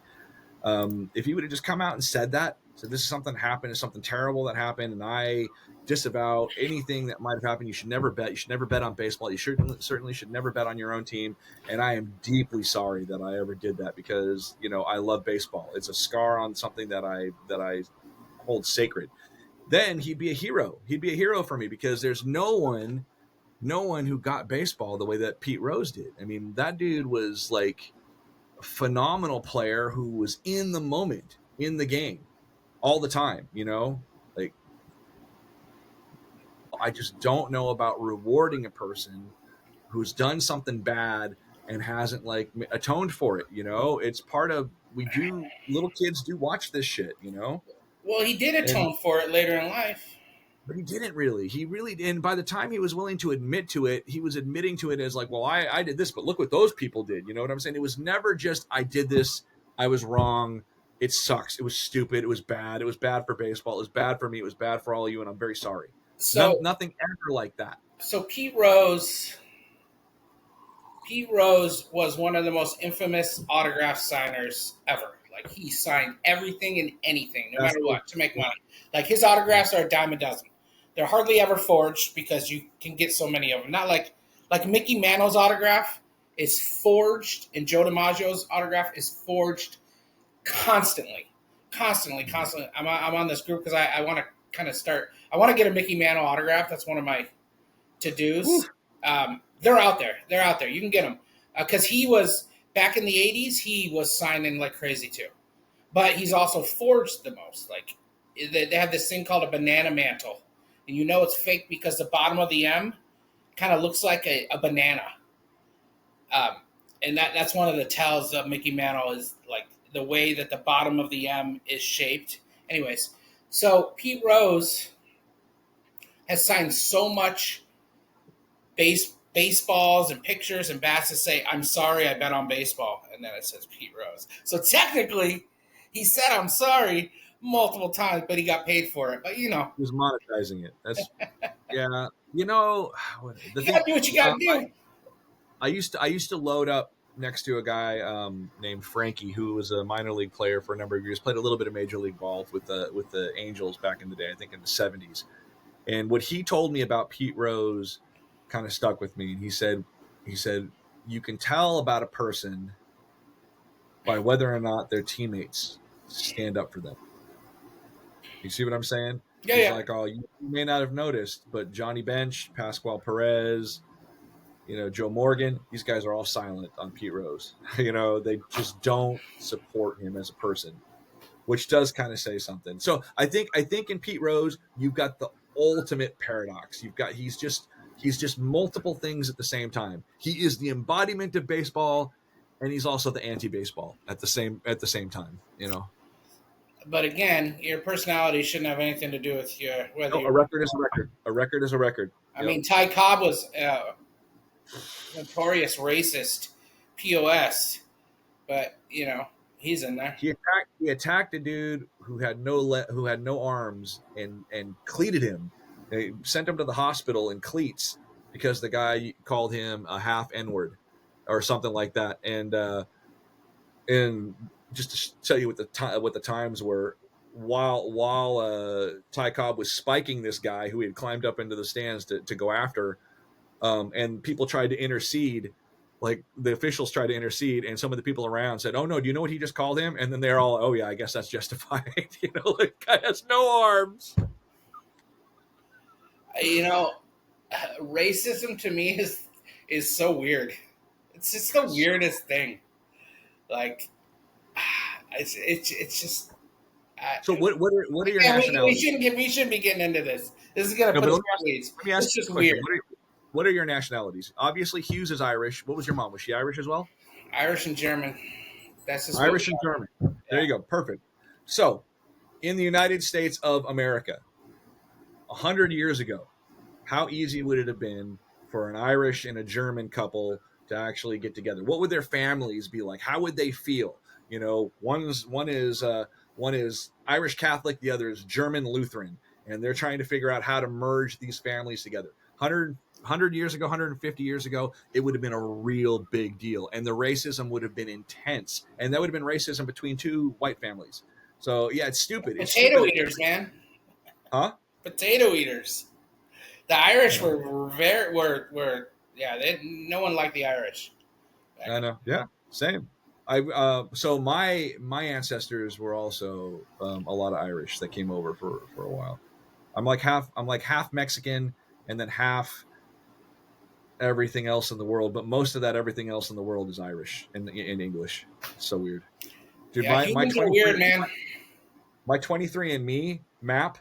If he would have just come out and said that, so this is something happened, it's something terrible that happened, and I disavow anything that might have happened. You should never bet. You should never bet on baseball. You certainly should never bet on your own team. And I am deeply sorry that I ever did that because I love baseball. It's a scar on something that I hold sacred. Then he'd be a hero. He'd be a hero for me because there's no one who got baseball the way that Pete Rose did. I mean, that dude was like phenomenal player who was in the moment in the game all the time. Like I just don't know about rewarding a person who's done something bad and hasn't like atoned for it. It's part of little kids do watch this shit. Well, he did atone for it later in life. But he didn't really. He really did. And by the time he was willing to admit to it, he was admitting to it as like, well, I did this, but look what those people did. You know what I'm saying? It was never just, I did this, I was wrong, it sucks, it was stupid, it was bad for baseball, it was bad for me, it was bad for all of you, and I'm very sorry. So nothing ever like that. So Pete Rose was one of the most infamous autograph signers ever. Like he signed everything and anything, no That's matter cool. what, to make money. Like his autographs are a dime a dozen. They're hardly ever forged because you can get so many of them. Not like Mickey Mantle's autograph is forged, and Joe DiMaggio's autograph is forged constantly, constantly. I'm on this group because I want to kind of start. I want to get a Mickey Mantle autograph. That's one of my to dos. Whew. They're out there. They're out there. You can get them because he was back in the '80s. He was signing like crazy too, but he's also forged the most. Like they have this thing called a banana mantle, and you know it's fake because the bottom of the M kind of looks like a banana. Um, and that's one of the tells of Mickey Mantle is like the way that the bottom of the M is shaped. Anyways, so Pete Rose has signed so much baseballs and pictures and bats to say, "I'm sorry, I bet on baseball," and then it says Pete Rose. So technically, he said, "I'm sorry" multiple times, but he got paid for it. But He was monetizing it. That's yeah. You know, the you got thing. to do what you got to do. I used to load up next to a guy named Frankie, who was a minor league player for a number of years. Played a little bit of major league golf with the Angels back in the day. I think in the '70s. And what he told me about Pete Rose kind of stuck with me. And he said you can tell about a person by whether or not their teammates stand up for them. You see what I'm saying? Yeah, He's yeah. like, oh, you may not have noticed, but Johnny Bench, Pascual Perez, Joe Morgan, these guys are all silent on Pete Rose. They just don't support him as a person, which does kind of say something. So I think in Pete Rose, you've got the ultimate paradox. He's just multiple things at the same time. He is the embodiment of baseball, and he's also the anti-baseball at the same time. But again, your personality shouldn't have anything to do with your whether No, a you're. record is a record. A record is a record. I Yep. mean, Ty Cobb was notorious racist, pos, but he's in there. He attacked a dude who had no arms and cleated him. They sent him to the hospital in cleats because the guy called him a half N-word or something like that. And just to tell you what the times were, while Ty Cobb was spiking this guy who he had climbed up into the stands to go after, and people tried to intercede. Like the officials tried to intercede, and some of the people around said, "Oh no, do you know what he just called him?" And then they're all, "Oh yeah, I guess that's justified." The guy has no arms. You know, racism to me is so weird. It's just the weirdest thing. Like, it's just. I, So what are your yeah, we nationalities? shouldn't get we shouldn't be getting into this. This is gonna No, put but us let me in ask, weeds. let me ask It's you just a question. weird. What are your nationalities? Obviously, Hughes is Irish. What was your mom? Was she Irish as well? Irish and German. That's just what we Irish and got. German. There Yeah. you go. Perfect. So, in the United States of America, 100 years ago, how easy would it have been for an Irish and a German couple to actually get together? What would their families be like? How would they feel? One is Irish Catholic, the other is German Lutheran, and they're trying to figure out how to merge these families together. 100 years ago, 150 years ago, it would have been a real big deal, and the racism would have been intense, and that would have been racism between two white families. So yeah, it's stupid. It's Potato stupid. eaters, man. Huh? Potato eaters. The Irish Yeah, were very were yeah. No one liked the Irish back I in. know. Yeah, same. So my ancestors were also a lot of Irish that came over for a while. I'm like half Mexican and then half everything else in the world, but most of that everything else in the world is Irish in English. It's so weird, dude. Yeah, My humans are weird, 23 man. my 23andMe map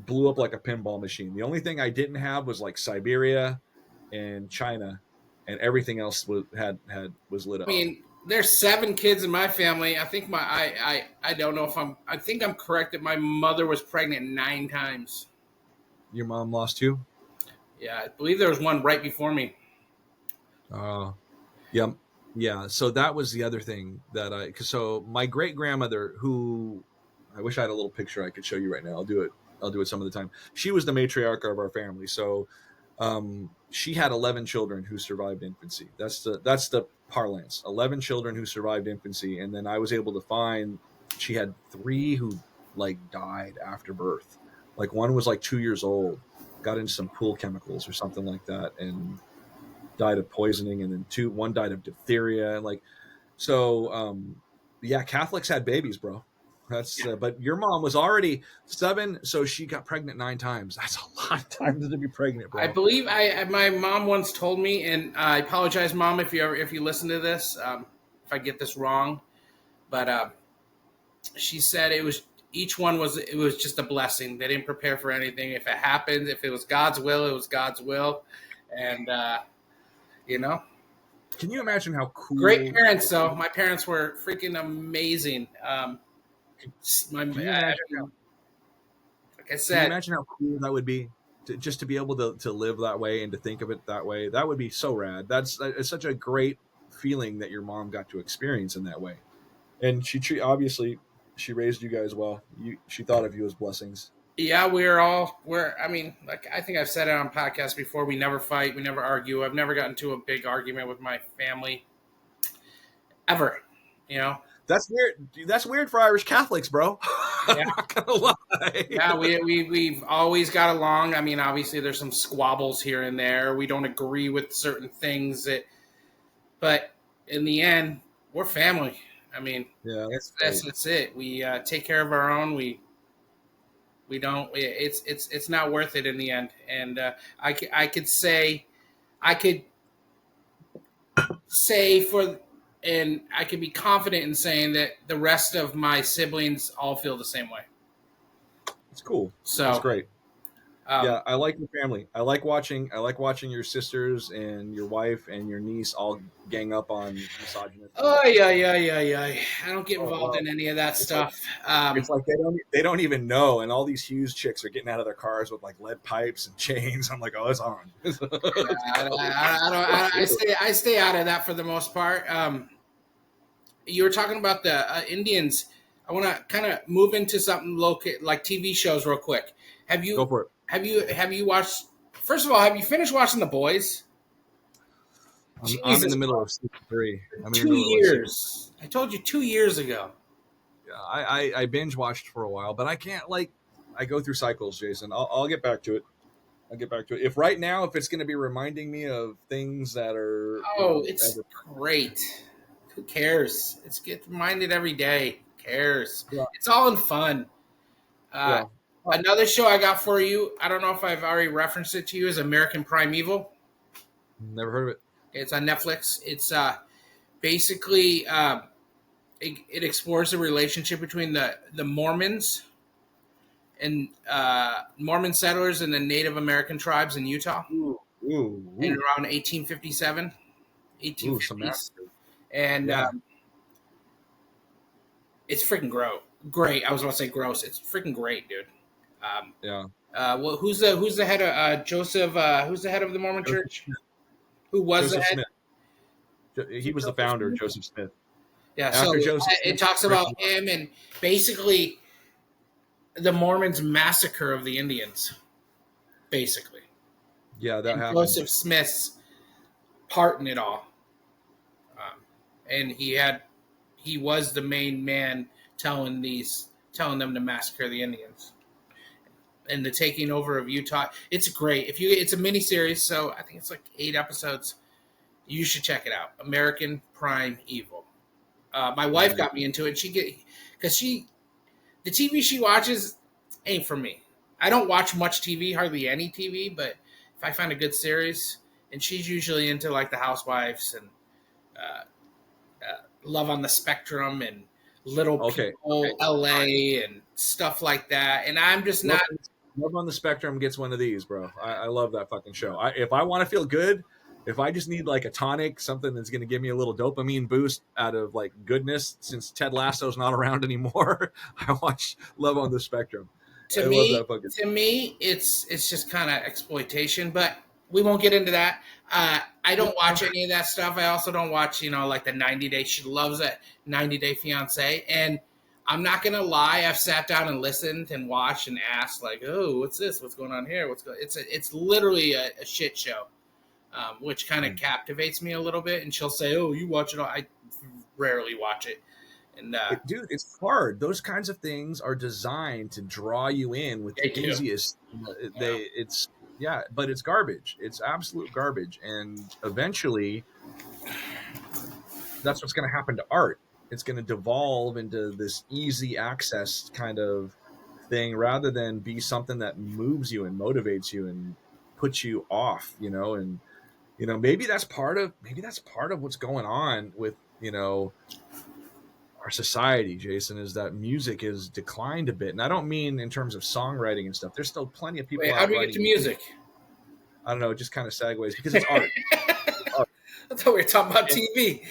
blew up like a pinball machine. The only thing I didn't have was like Siberia and China, and everything else was lit I up. mean, there's 7 kids in my family. I think I don't know if I think I'm correct that my mother was pregnant 9 times. Your mom lost two? Yeah, I believe there was one right before me. Uh, yeah, yeah. So that was the other thing so my great grandmother, who I wish I had a little picture I could show you right now. I'll do it some of the time. She was the matriarch of our family. So She had 11 children who survived infancy. That's the parlance. 11 children who survived infancy, and then I was able to find she had 3 who like died after birth. Like one was like 2 years old, got into some pool chemicals or something like that, and died of poisoning, and then one died of diphtheria, and like so. Yeah, Catholics had babies, bro. That's but your mom was already 7, so she got pregnant 9 times. That's a lot of times to be pregnant, I bro. believe my mom once told me, and I apologize, Mom, if you listen to this, if I get this wrong, but she said each one was just a blessing. They didn't prepare for anything. If it happened, if it was God's will, it was God's will, and you know, Can you imagine how great cool? parents. Though my parents were freaking amazing. Can you imagine? Like I Can you said, imagine how cool that would be? Just to be able to live that way and to think of it that way, that would be so rad. It's such a great feeling that your mom got to experience in that way. And obviously she raised you guys well. She thought of you as blessings. yeah, I mean, like I think I've said it on podcasts before. We never fight. We never argue. I've never gotten into a big argument with my family ever. You know. That's weird. That's weird for Irish Catholics, bro. I'm Yeah. not gonna lie. Yeah, we've always got along. I mean, obviously there's some squabbles here and there. We don't agree with certain things but in the end, we're family. I mean, Yeah, that's great. that's it. We take care of our own. We don't. It's not worth it in the end. And I could say for and I could be confident in saying that the rest of my siblings all feel the same way. It's cool. That's So, great. um, Yeah, I like your family. I like watching your sisters and your wife and your niece all gang up on misogynistic. oh yeah. I don't get Oh, involved bro. in any of that It's like stuff. it's like they don't even know, and all these huge chicks are getting out of their cars with like lead pipes and chains. I'm like, oh, it's on. Let's I, go. I don't. I stay out of that for the most part. You were talking about the Indians. I want to kind of move into something local, like TV shows, real quick. Have Go you for it. have you watched? First of all, have you finished watching The Boys? I'm in Jesus, the middle bro. of season 3. I'm in the Two middle of like season. years. I told you 2 years ago. Yeah, I binge watched for a while, but I can't like. I go through cycles, Jason. I'll get back to it. I'll get back to it. If right now, if it's going to be reminding me of things that are, Oh, it's ever. great. Who cares? It's get reminded every day. Who cares? Yeah, It's all in fun. Uh, yeah. Oh, Another show I got for you. I don't know if I've already referenced it to you. Is American Primeval. never heard of it. It's on Netflix. It's basically it explores the relationship between the Mormons and Mormon settlers and the Native American tribes in Utah Ooh, ooh, in ooh, around 1857, some 1850s, massacre. and Yeah, it's freaking great. I was about to say gross. It's freaking great, dude. Um, yeah. well, who's the head of Joseph? Who's the head of the Mormon Joseph Church? Smith. Who was the Joseph head? Smith. Is He it was the Joseph founder, Smith? Joseph Smith. Yeah. So After Joseph it Smith, talks about Britain. him and basically the Mormons' massacre of the Indians, basically, Yeah, that and happened. Joseph Smith's part in it all. And he was the main man telling them to massacre the Indians and the taking over of Utah. It's great. It's a mini series, so I think it's like 8 episodes. You should check it out. American Prime Evil. My wife Nice. got me into it. Because the TV she watches ain't for me. I don't watch much TV, hardly any TV, but if I find a good series, and she's usually into like the Housewives and uh, Love on the Spectrum and Little Okay. People, All right. LA, and stuff like that. And I'm just Love, not. Love on the Spectrum gets one of these, bro. I love that fucking show. If I want to feel good, if I just need like a tonic, something that's going to give me a little dopamine boost out of like goodness, since Ted Lasso's not around anymore, I watch Love on the Spectrum. To I love me, that fucking. it's just kind of exploitation. But we won't get into that. I don't watch any of that stuff. I also don't watch like the 90 Day. She loves that 90 Day Fiance, and I'm not gonna lie. I've sat down and listened and watched and asked, like, "Oh, what's this? What's going on here? What's going?" It's literally a shit show, which kind of Mm. captivates me a little bit. And she'll say, "Oh, you watch it all." I rarely watch it, and Dude, it's hard. Those kinds of things are designed to draw you in with they the do. easiest. Yeah. It's yeah, but it's garbage. It's absolute garbage, and eventually, that's what's going to happen to art. It's going to devolve into this easy access kind of thing rather than be something that moves you and motivates you and puts you off, and maybe that's part of what's going on with, our society, Jason, is that music is declined a bit. And I don't mean in terms of songwriting and stuff. There's still plenty of people Wait, how out do we get to writing music. music? I don't know, it just kind of segues because it's art. It's art. I thought we were talking about And TV.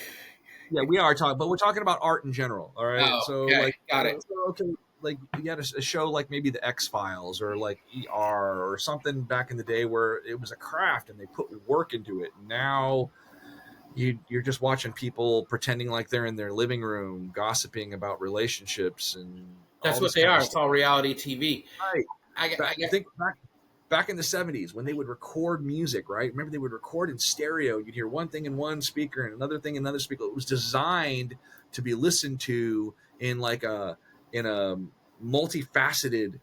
yeah, we are talking, but we're talking about art in general. All right. Oh, So okay, like, got it. okay, like you had a show like maybe the X Files or like ER or something back in the day where it was a craft and they put work into it. Now you're just watching people pretending like they're in their living room gossiping about relationships and That's all what this they kind are. of It's stuff. all reality TV. Right. I get. Think back in the 70s when they would record music, right? Remember they would record in stereo. You'd hear one thing in one speaker and another thing in another speaker. It was designed to be listened to in a multifaceted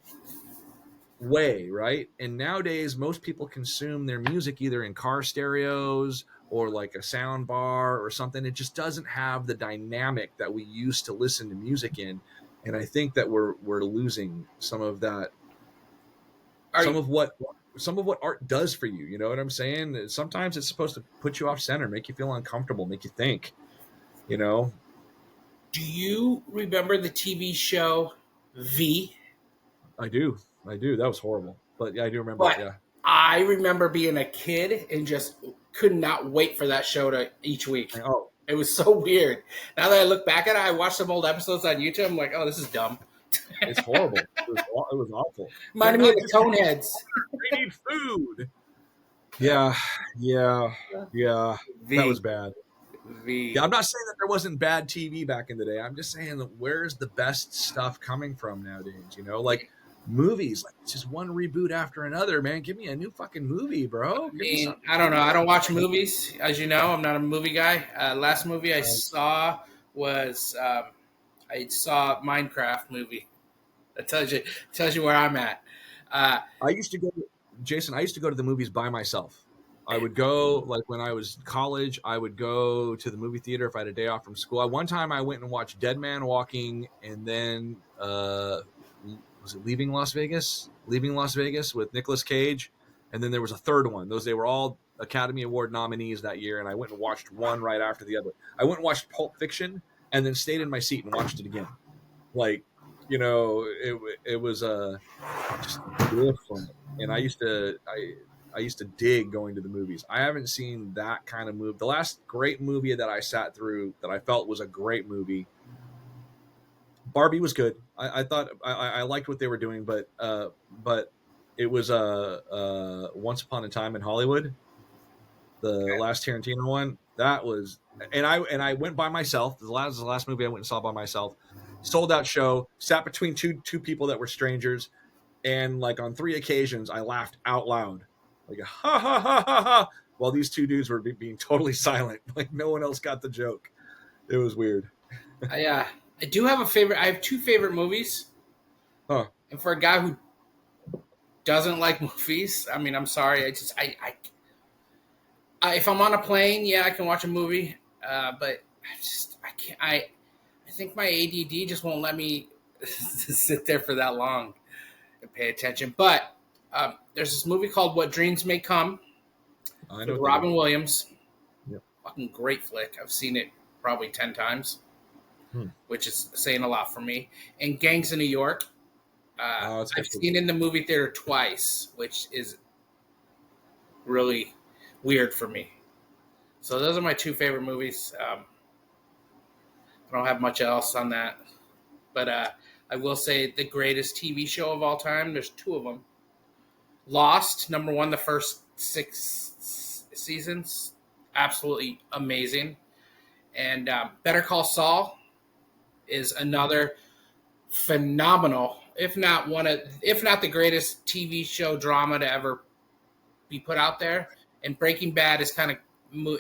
way, right? And nowadays, most people consume their music either in car stereos or like a sound bar or something. It just doesn't have the dynamic that we used to listen to music in. And I think that we're losing some of that, Are some of what some of what art does for you. You know what I'm saying? Sometimes it's supposed to put you off center, make you feel uncomfortable, make you think. You know, Do you remember the TV show V? I do, I do. That was horrible, but yeah, I do remember it. But Yeah. I remember being a kid and just could not wait for that show to each week. Oh, It was so weird. Now that I look back at it, I watched some old episodes on YouTube. I'm like, oh, this is dumb. it's horrible. It was awful. They're Reminded me of not the just Coneheads. they need food. Yeah, yeah, yeah. That V was bad. Yeah, V. I'm not saying that there wasn't bad TV back in the day. I'm just saying that where's the best stuff coming from nowadays? Like movies, like it's just one reboot after another. Man, give me a new fucking movie, bro. I Give me mean, something. I don't know. I don't watch movies, as you know. I'm not a movie guy. Last movie I saw was I saw Minecraft movie. That tells you where I'm at. Uh, I used to go, Jason. I used to go to the movies by myself. I would go like when I was in college. I would go to the movie theater if I had a day off from school. One time I went and watched Dead Man Walking, and then was it Leaving Las Vegas? Leaving Las Vegas with Nicolas Cage, and then there was a third one. They were all Academy Award nominees that year, and I went and watched one right after the other. I went and watched Pulp Fiction, and then stayed in my seat and watched it again. Like, it was just different. And I used to dig going to the movies. I haven't seen that kind of movie. The last great movie that I sat through that I felt was a great movie, Barbie was good. I thought I liked what they were doing, but it was Once Upon a Time in Hollywood, the last Tarantino one. That was, and I went by myself. The last movie I went and saw by myself. Sold out show. Sat between two people that were strangers, and like on 3 occasions, I laughed out loud, like ha ha ha ha ha, while these two dudes were being totally silent. Like no one else got the joke. It was weird. I do have a favorite. I have two favorite movies, Huh? and for a guy who doesn't like movies, I mean, I'm sorry. If I'm on a plane, yeah, I can watch a movie, but I can't. I think my ADD just won't let me sit there for that long and pay attention. But there's this movie called What Dreams May Come I know with what that is. Robin Williams. Yep. Fucking great flick. I've seen it probably 10 times, which is saying a lot for me. And Gangs of New York. I've seen it in the movie theater twice, which is really weird for me. So those are my two favorite movies. I don't have much else on that. But I will say the greatest TV show of all time, there's two of them. Lost, number one, the first 6 seasons, absolutely amazing. And Better Call Saul is another phenomenal. If not the greatest TV show drama to ever be put out there. And Breaking Bad is kind of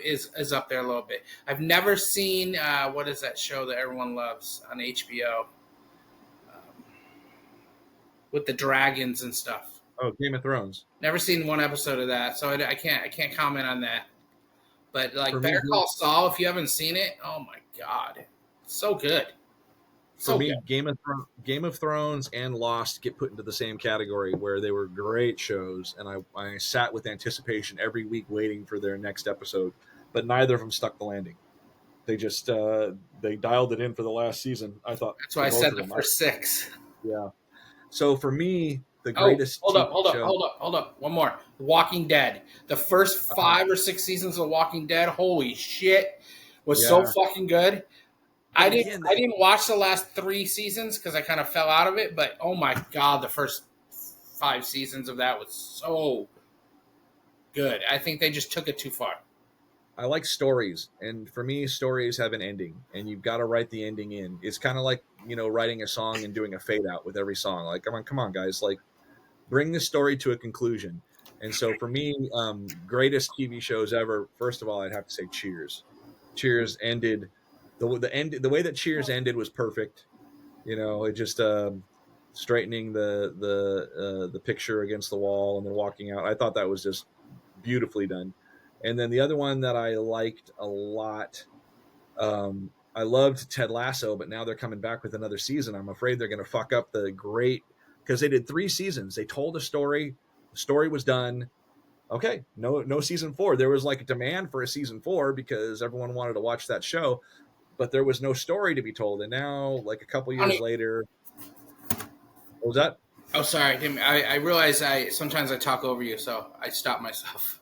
is up there a little bit. I've never seen what is that show that everyone loves on HBO with the dragons and stuff. Oh, Game of Thrones. Never seen one episode of that, so I can't comment on that. But like For me, Better Call Saul, if you haven't seen it, oh my god, so good, for so me, good. Game of Thrones and Lost get put into the same category where they were great shows, and I sat with anticipation every week waiting for their next episode, but neither of them stuck the landing. They just they dialed it in for the last season. I thought That's why for I both said of the them. first six. Yeah. So for me, the Oh, greatest hold up, TV hold up, show. hold up, hold up. One more. The Walking Dead. The first 5 or 6 seasons of Walking Dead, holy shit, was so Yeah, fucking good. but I didn't again, I didn't watch the last 3 seasons because I kind of fell out of it, but oh my god, the first 5 seasons of that was so good. I think they just took it too far. I like stories, and for me, stories have an ending, and you've got to write the ending in. It's kind of like writing a song and doing a fade out with every song. Like, come on, guys, like bring the story to a conclusion. And so for me, greatest TV shows ever. First of all, I'd have to say Cheers. Cheers ended the way that Cheers ended was perfect. It just straightening the picture against the wall and then walking out. I thought that was just beautifully done. And then the other one that I liked a lot, I loved Ted Lasso, but now they're coming back with another season. I'm afraid they're going to fuck up the great because they did 3 seasons. They told a story. The story was done. Okay, no season 4. There was like a demand for a season 4 because everyone wanted to watch that show, but there was no story to be told. And now, like a couple I don't years later, what was that? Oh, sorry. I realize I sometimes I talk over you, so I stop myself.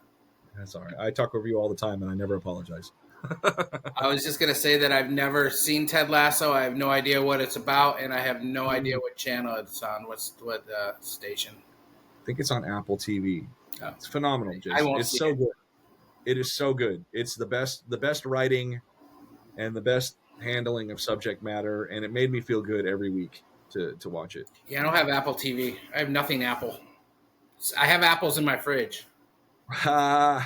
That's all right. I talk over you all the time, and I never apologize. I was just gonna say that I've never seen Ted Lasso. I have no idea what it's about, and I have no idea I what channel it's on. What station? think it's on Apple TV. Oh, It's phenomenal, I Jason. won't It's see so it. good. It is so good. It's the best writing and the best handling of subject matter, and it made me feel good every week to watch it. Yeah, I don't have Apple TV. I have nothing Apple. I have apples in my fridge. You've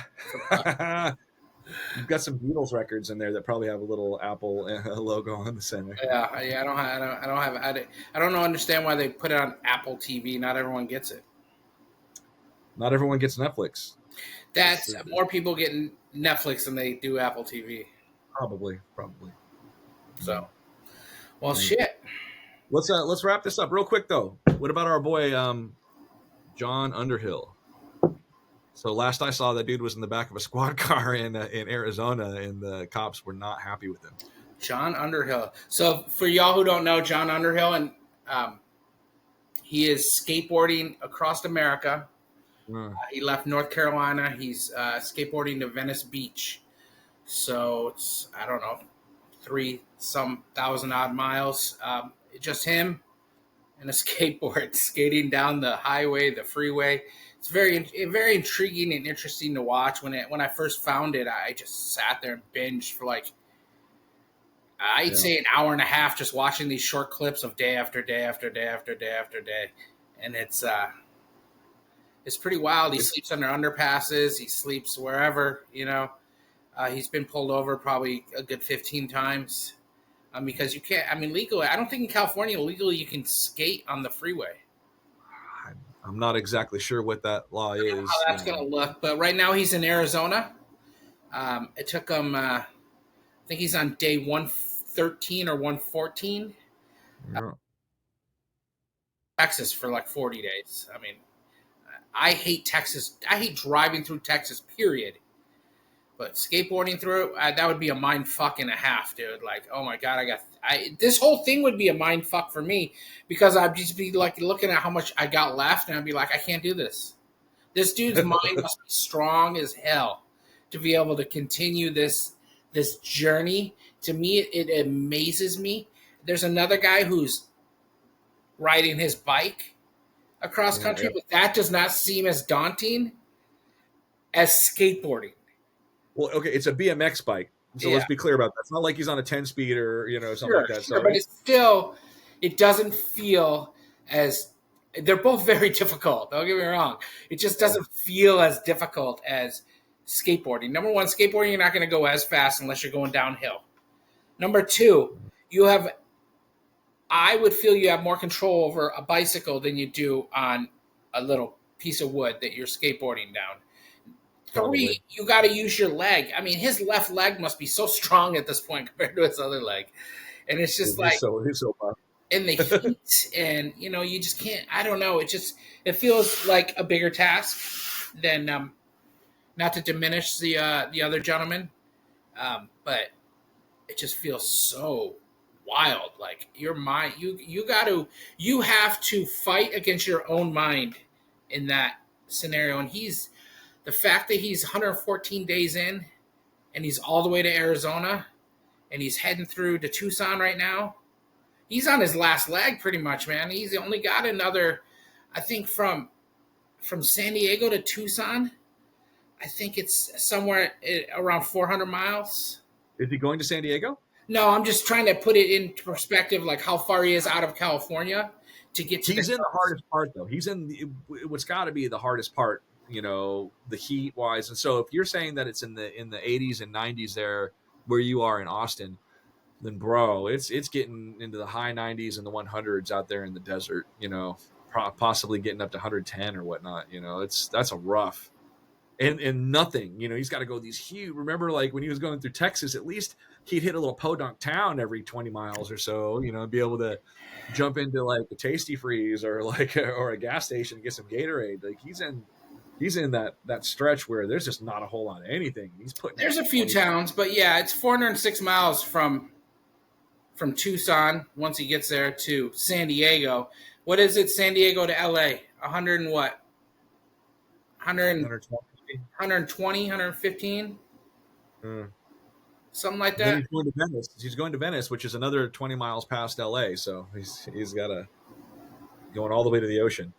got some Beatles records in there that probably have a little Apple logo on the center. Yeah. I don't know. Understand why they put it on Apple TV. Not everyone gets it. Not everyone gets Netflix. That's more people getting Netflix than they do Apple TV. Probably. So, well, Yeah. shit. Let's wrap this up real quick though. What about our boy John Underhill? So last I saw, that dude was in the back of a squad car in Arizona, and the cops were not happy with him. John Underhill. So for y'all who don't know John Underhill, and he is skateboarding across America. He left North Carolina. He's skateboarding to Venice Beach. So it's, I don't know, 3-some thousand odd miles. Just him and a skateboard skating down the highway, the freeway. It's very intriguing and interesting to watch. When I first found it, I just sat there and binged for like I'd say an hour and a half just watching these short clips of day after day after day after day after day, and it's pretty wild. He sleeps under underpasses. He sleeps wherever. He's been pulled over probably a good 15 times because you can't. I mean, legally, I don't think in California legally you can skate on the freeway. I'm not exactly sure what that law is. How that's going to look, but right now he's in Arizona. It took him. I think he's on day 113 or 114. Texas for like 40 days. I mean, I hate Texas. I hate driving through Texas, period. But skateboarding through it, that would be a mind fuck and a half, dude. Like, oh my God, this whole thing would be a mind fuck for me because I'd just be like looking at how much I got left and I'd be like, I can't do this. This dude's mind must be strong as hell to be able to continue this journey. To me, it amazes me. There's another guy who's riding his bike across country, but that does not seem as daunting as skateboarding. Well, okay, it's a BMX bike, so let's be clear about that. It's not like he's on a 10-speed or something like that. Sure, but it's still, it doesn't feel as, they're both very difficult. Don't get me wrong. It just doesn't feel as difficult as skateboarding. Number one, skateboarding, you're not going to go as fast unless you're going downhill. Number two, you have, I would feel you have more control over a bicycle than you do on a little piece of wood that you're skateboarding down. Probably. Three, you got to use your leg. I mean, his left leg must be so strong at this point compared to his other leg. And it's just like, It's so fun. in the heat, and you just can't. I don't know. It feels like a bigger task than not to diminish the other gentleman, but it just feels so wild. Like your mind, you have to fight against your own mind in that scenario. And the fact that he's 114 days in, and he's all the way to Arizona, and he's heading through to Tucson right now. He's on his last leg pretty much, man. He's only got another, I think from San Diego to Tucson, I think it's somewhere around 400 miles. Is he going to San Diego? No, I'm just trying to put it into perspective, like how far he is out of California to get to. He's in the hardest part, though. He's in what's got to be the hardest part, the heat wise. And so if you're saying that it's in the 80s and 90s there where you are in Austin, then bro, it's getting into the high 90s and the 100s out there in the desert, possibly getting up to 110 or whatnot. That's a rough, and nothing, he's got to go these huge, remember like when he was going through Texas, at least he'd hit a little podunk town every 20 miles or so, be able to jump into like a Tasty Freeze or like or a gas station and get some Gatorade. Like he's in that stretch where there's just not a whole lot of anything. He's putting, there's a few towns, but yeah, it's 406 miles from Tucson once he gets there to San Diego. What is it, San Diego to LA? 100 and what? 100, 120, 115? Something like that. Then he's going to Venice. He's going to Venice, which is another 20 miles past LA. So he's got going all the way to the ocean.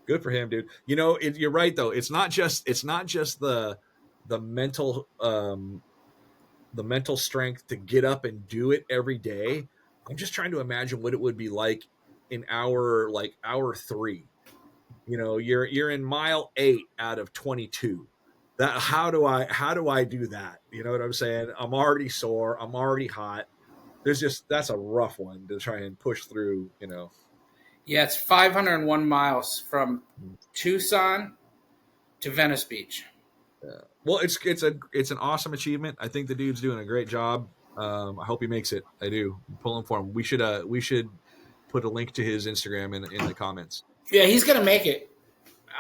Good for him, dude. You're right though. It's not just the mental the mental strength to get up and do it every day. I'm just trying to imagine what it would be like in hour 3. You're in mile 8 out of 22. That how do I do that? You know what I'm saying? I'm already sore. I'm already hot. That's a rough one to try and push through. Yeah, it's 501 miles from Tucson to Venice Beach. Yeah. Well, it's an awesome achievement. I think the dude's doing a great job. I hope he makes it. I do. I'm pulling for him. We should put a link to his Instagram in the comments. Yeah, he's gonna make it.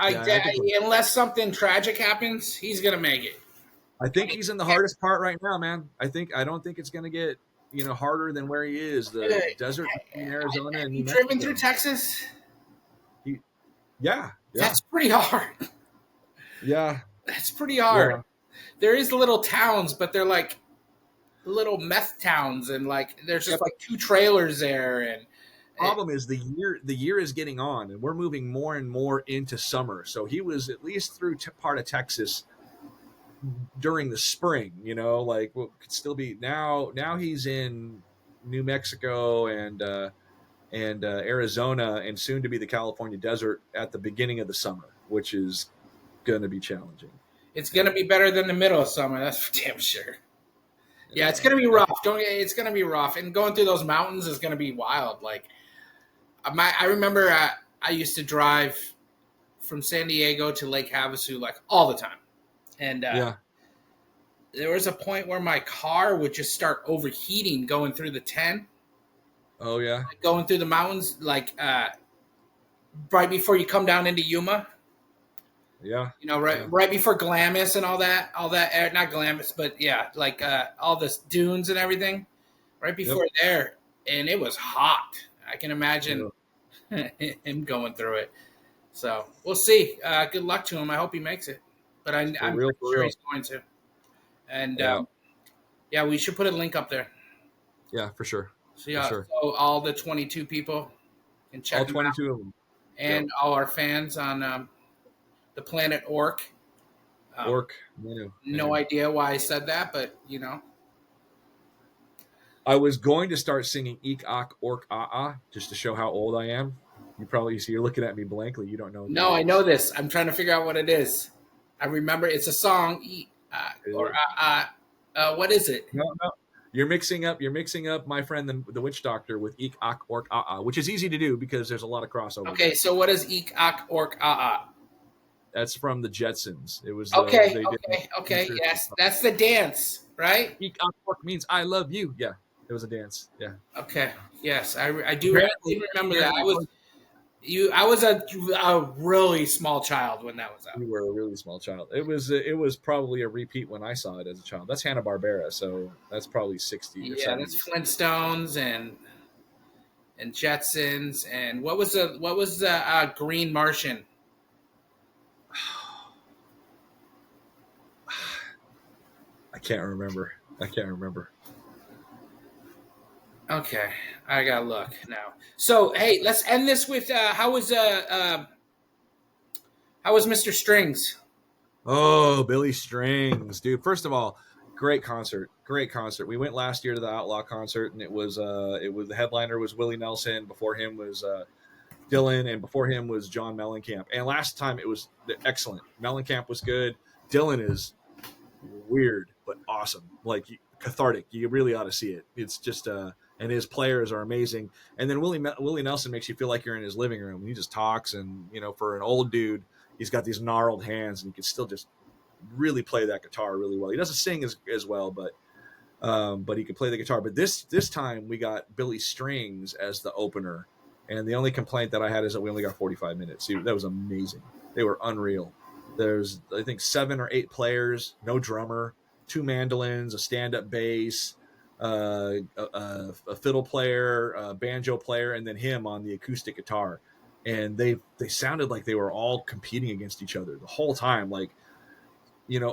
Unless something tragic happens, he's gonna make it. I think he's in the hardest part right now, man. I don't think it's gonna get harder than where he is. The desert in Arizona and New Mexico. Driven through Texas? Yeah. That's pretty hard. Yeah. That's pretty hard. Yeah. There is little towns, but they're like little meth towns, and like there's just like 2 trailers there. And problem is the year is getting on, and we're moving more and more into summer. So he was at least through part of Texas during the spring. Could still be now. Now he's in New Mexico and Arizona, and soon to be the California desert at the beginning of the summer, which is going to be challenging. It's going to be better than the middle of summer. That's for damn sure. Yeah, it's going to be rough. It's going to be rough. And going through those mountains is going to be wild. Like, I remember I used to drive from San Diego to Lake Havasu like all the time. And there was a point where my car would just start overheating going through the 10. Oh, yeah. Like going through the mountains, like right before you come down into Yuma. Yeah. Right before Glamis and all that, not Glamis, but yeah, like all the dunes and everything, right before there. And it was hot. I can imagine him going through it. So we'll see. Good luck to him. I hope he makes it. But I'm sure he's going to. And we should put a link up there. Yeah, for sure. So so all the 22 people can check all 22 of them. And all our fans on the planet Orc. Orc. No idea why I said that, but I was going to start singing Eek Ak Ork Ah Ah just to show how old I am. You probably see you're looking at me blankly. You don't know what that No, I know is. this. I'm trying to figure out what it is. I remember it's a song. Or what is it? No, no. You're mixing up my friend the witch doctor with Eek Ak Ork Ah Ah, which is easy to do because there's a lot of crossover Okay, there. so what is eek ak ork That's from the Jetsons. It was Okay, they did okay. Yes, that's the dance, right? Eek Ak Ork means I love you. Yeah, it was a dance. Yeah. Okay. Yes, I Apparently, do remember here that. in I was a really small child when that was out. you were a really small child. It was probably a repeat when I saw it as a child. That's Hanna Barbera, so that's probably 60 or Yeah, 70 that's years. Flintstones and Jetsons and what was the Green Martian? I can't remember. I can't remember. Okay, I gotta look now. So hey, let's end this with how was Mr. Strings? Oh, Billy Strings, dude. First of all, great concert. Great concert. We went last year to the Outlaw concert, and it was the headliner was Willie Nelson. Before him was Dylan, and before him was John Mellencamp. And last time it was excellent. Mellencamp was good. Dylan is weird but awesome, like cathartic. You really ought to see it. It's just and his players are amazing. And then Willie Nelson makes you feel like you're in his living room. He just talks, and for an old dude, he's got these gnarled hands, and he can still just really play that guitar really well. He doesn't sing as well, but he could play the guitar. But this time we got Billy Strings as the opener, and the only complaint that I had is that we only got 45 minutes. That was amazing. They were unreal. There's I think 7 or 8 players, no drummer, 2 mandolins, a stand-up bass, a fiddle player, a banjo player, and then him on the acoustic guitar. And they sounded like they were all competing against each other the whole time. Like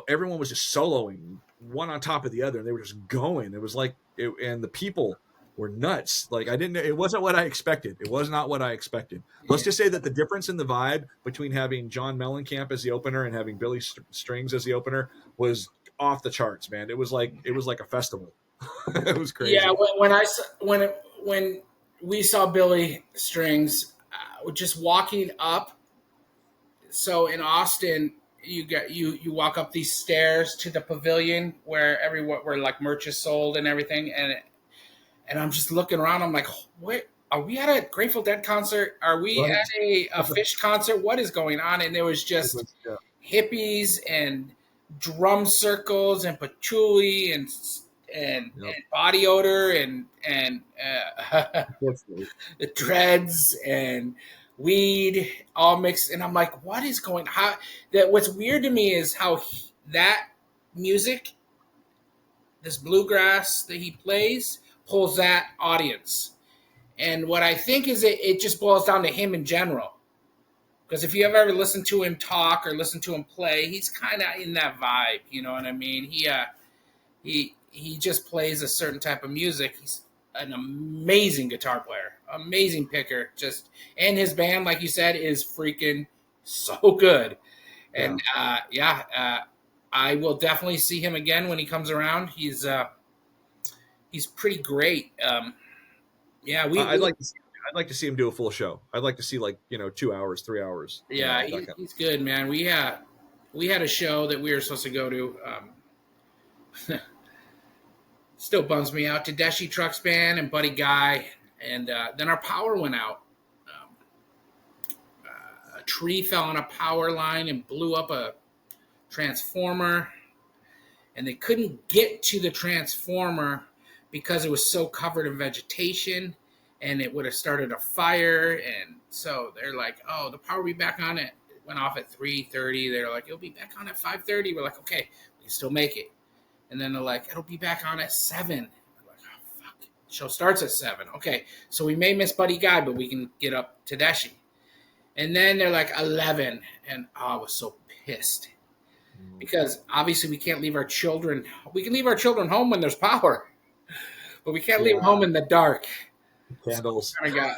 everyone was just soloing one on top of the other, and they were just going. It was like, and the people were nuts. Like I didn't, it wasn't what I expected. It was not what I expected. Let's Yeah. just say that the difference in the vibe between having John Mellencamp as the opener and having Billy Strings as the opener was off the charts, man. It was like a festival. It was Yeah, crazy. when we saw Billy Strings, just walking up. So in Austin, you walk up these stairs to the pavilion where like merch is sold and everything, and I'm just looking around. I'm like, what? Are we at a Grateful Dead concert? Are we Right. at a Fish concert? What is going on? And there was just Yeah. hippies and drum circles and patchouli and Yep. body odor and Unfortunately. the dreads and weed all mixed. And I'm like, what is going? How that? What's weird to me is how that music, this bluegrass that he plays, pulls that audience. And what I think is it just boils down to him in general. Because if you ever listened to him talk or listen to him play, he's kind of in that vibe. You know what I mean? He just plays a certain type of music. He's an amazing guitar player, amazing picker. And his band, like you said, is freaking so good. And I will definitely see him again when he comes around. He's pretty great. Yeah, I'd like to see. I'd like to see him do a full show. I'd like to see 2 hours, 3 hours. yeah, That kind he's good, man. We had a show that we were supposed to go to. Still bums me out. Tedeschi Trucks Band and Buddy Guy, and then our power went out. Um, a tree fell on a power line and blew up a transformer, and they couldn't get to the transformer because it was so covered in vegetation, and it would have started a fire. And so they're like, "Oh, the power will be back on." It went off at 3:30. They're like, "It'll be back on at 5:30." We're like, "Okay, we can still make it." And then they're like, "It'll be back on at 7." We're like, "Oh fuck!" Show starts at 7. Okay, so we may miss Buddy Guy, but we can get up Tedeschi. And then they're like 11, and I was so pissed of. because obviously we can't leave our children. We can leave our children home when there's power, but we can't leave them home in the dark. So Candles. I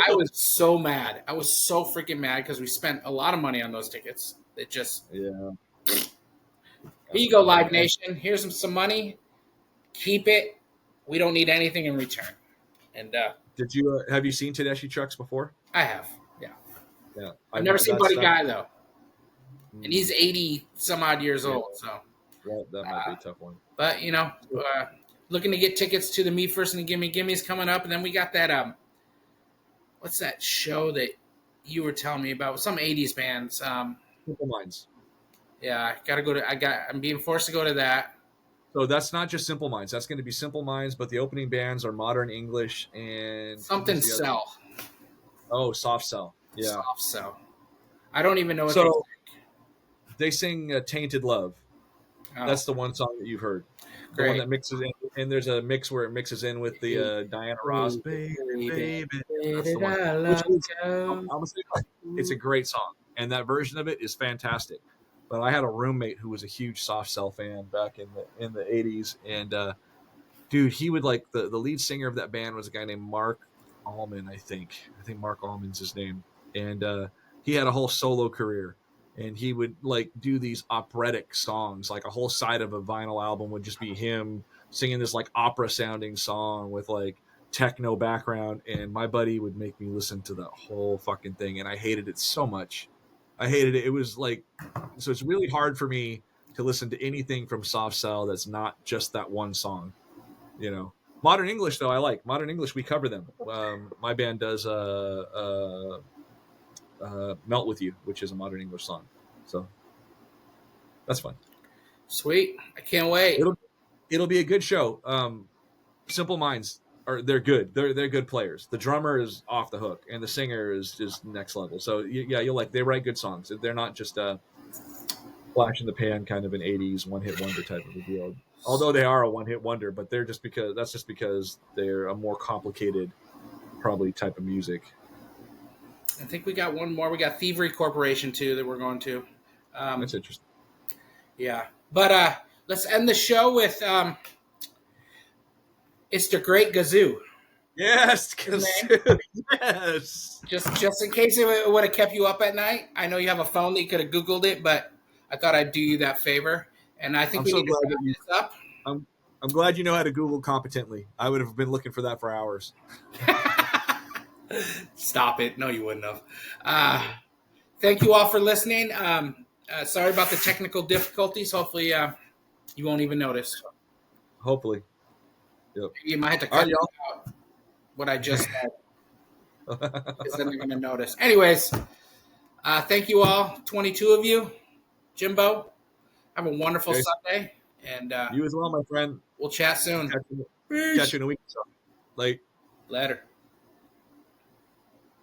was so mad. I was so freaking mad because we spent a lot of money on those tickets. It just Yeah. here you go, Live Nation. Here's some money. Keep it. we don't need anything in return. And Did you have you seen Tedeschi trucks before? I have, yeah. Yeah, I've never seen Buddy that. Guy though, and he's 80 some odd years Yeah, old. So, that might be a tough one. but looking to get tickets to the Me First and the Gimme Gimme's coming up, and then we got that what's that show that you were telling me about? Some 80s bands. Simple Minds. Yeah, I gotta go to. I'm being forced to go to that. So that's not just Simple Minds. That's going to be Simple Minds, but the opening bands are Modern English and Something Cell. Oh, Soft Cell. Yeah. Soft Cell. I don't even know what so they sing Tainted Love. Oh. That's the one song that you've heard. The one that mixes in, and there's a mix where it mixes in with the Diana Ross, baby. That's the one. It's a great song, and that version of it is fantastic. But I had a roommate who was a huge Soft Cell fan back in the 80s, and dude, he would like the lead singer of that band was a guy named Mark Allman, I think Mark Allman's his name, and he had a whole solo career, and he would like do these operatic songs, like a whole side of a vinyl album would just be him singing this like opera sounding song with like techno background, and my buddy would make me listen to the whole fucking thing, and I hated it so much. I hated it. It was like, so it's really hard for me to listen to anything from Soft Cell that's not just that one song, you know. Modern English, though, I like. Modern English, we cover them. My band does Melt With You, which is a Modern English song. So that's fun. Sweet. I can't wait. It'll be a good show. Simple Minds, they're good. They're good players. The drummer is off the hook, and the singer is just next level. So yeah, you'll like. They write good songs. They're not just a flash in the pan kind of an '80s one-hit wonder type of a deal. Although they are a one-hit wonder, but they're just because they're a more complicated, probably type of music. I think we got one more. We got Thievery Corporation too that we're going to. That's interesting. Yeah, but let's end the show with it's the Great Gazoo. Yes, Gazoo. Yes. Just in case it would have kept you up at night. I know you have a phone that you could have Googled it, but I thought I'd do you that favor. And I think we need to wrap this up. I'm glad you know how to Google competently. I would have been looking for that for hours. Stop it. No, you wouldn't have. Thank you all for listening. Sorry about the technical difficulties. Hopefully you won't even notice. Hopefully. Yep. You might have to cut out what I just said. Because then they're going to notice. Anyways, thank you all, 22 of you. Jimbo, have a wonderful Sunday. And you as well, my friend. We'll chat soon. Catch you in a week. Later.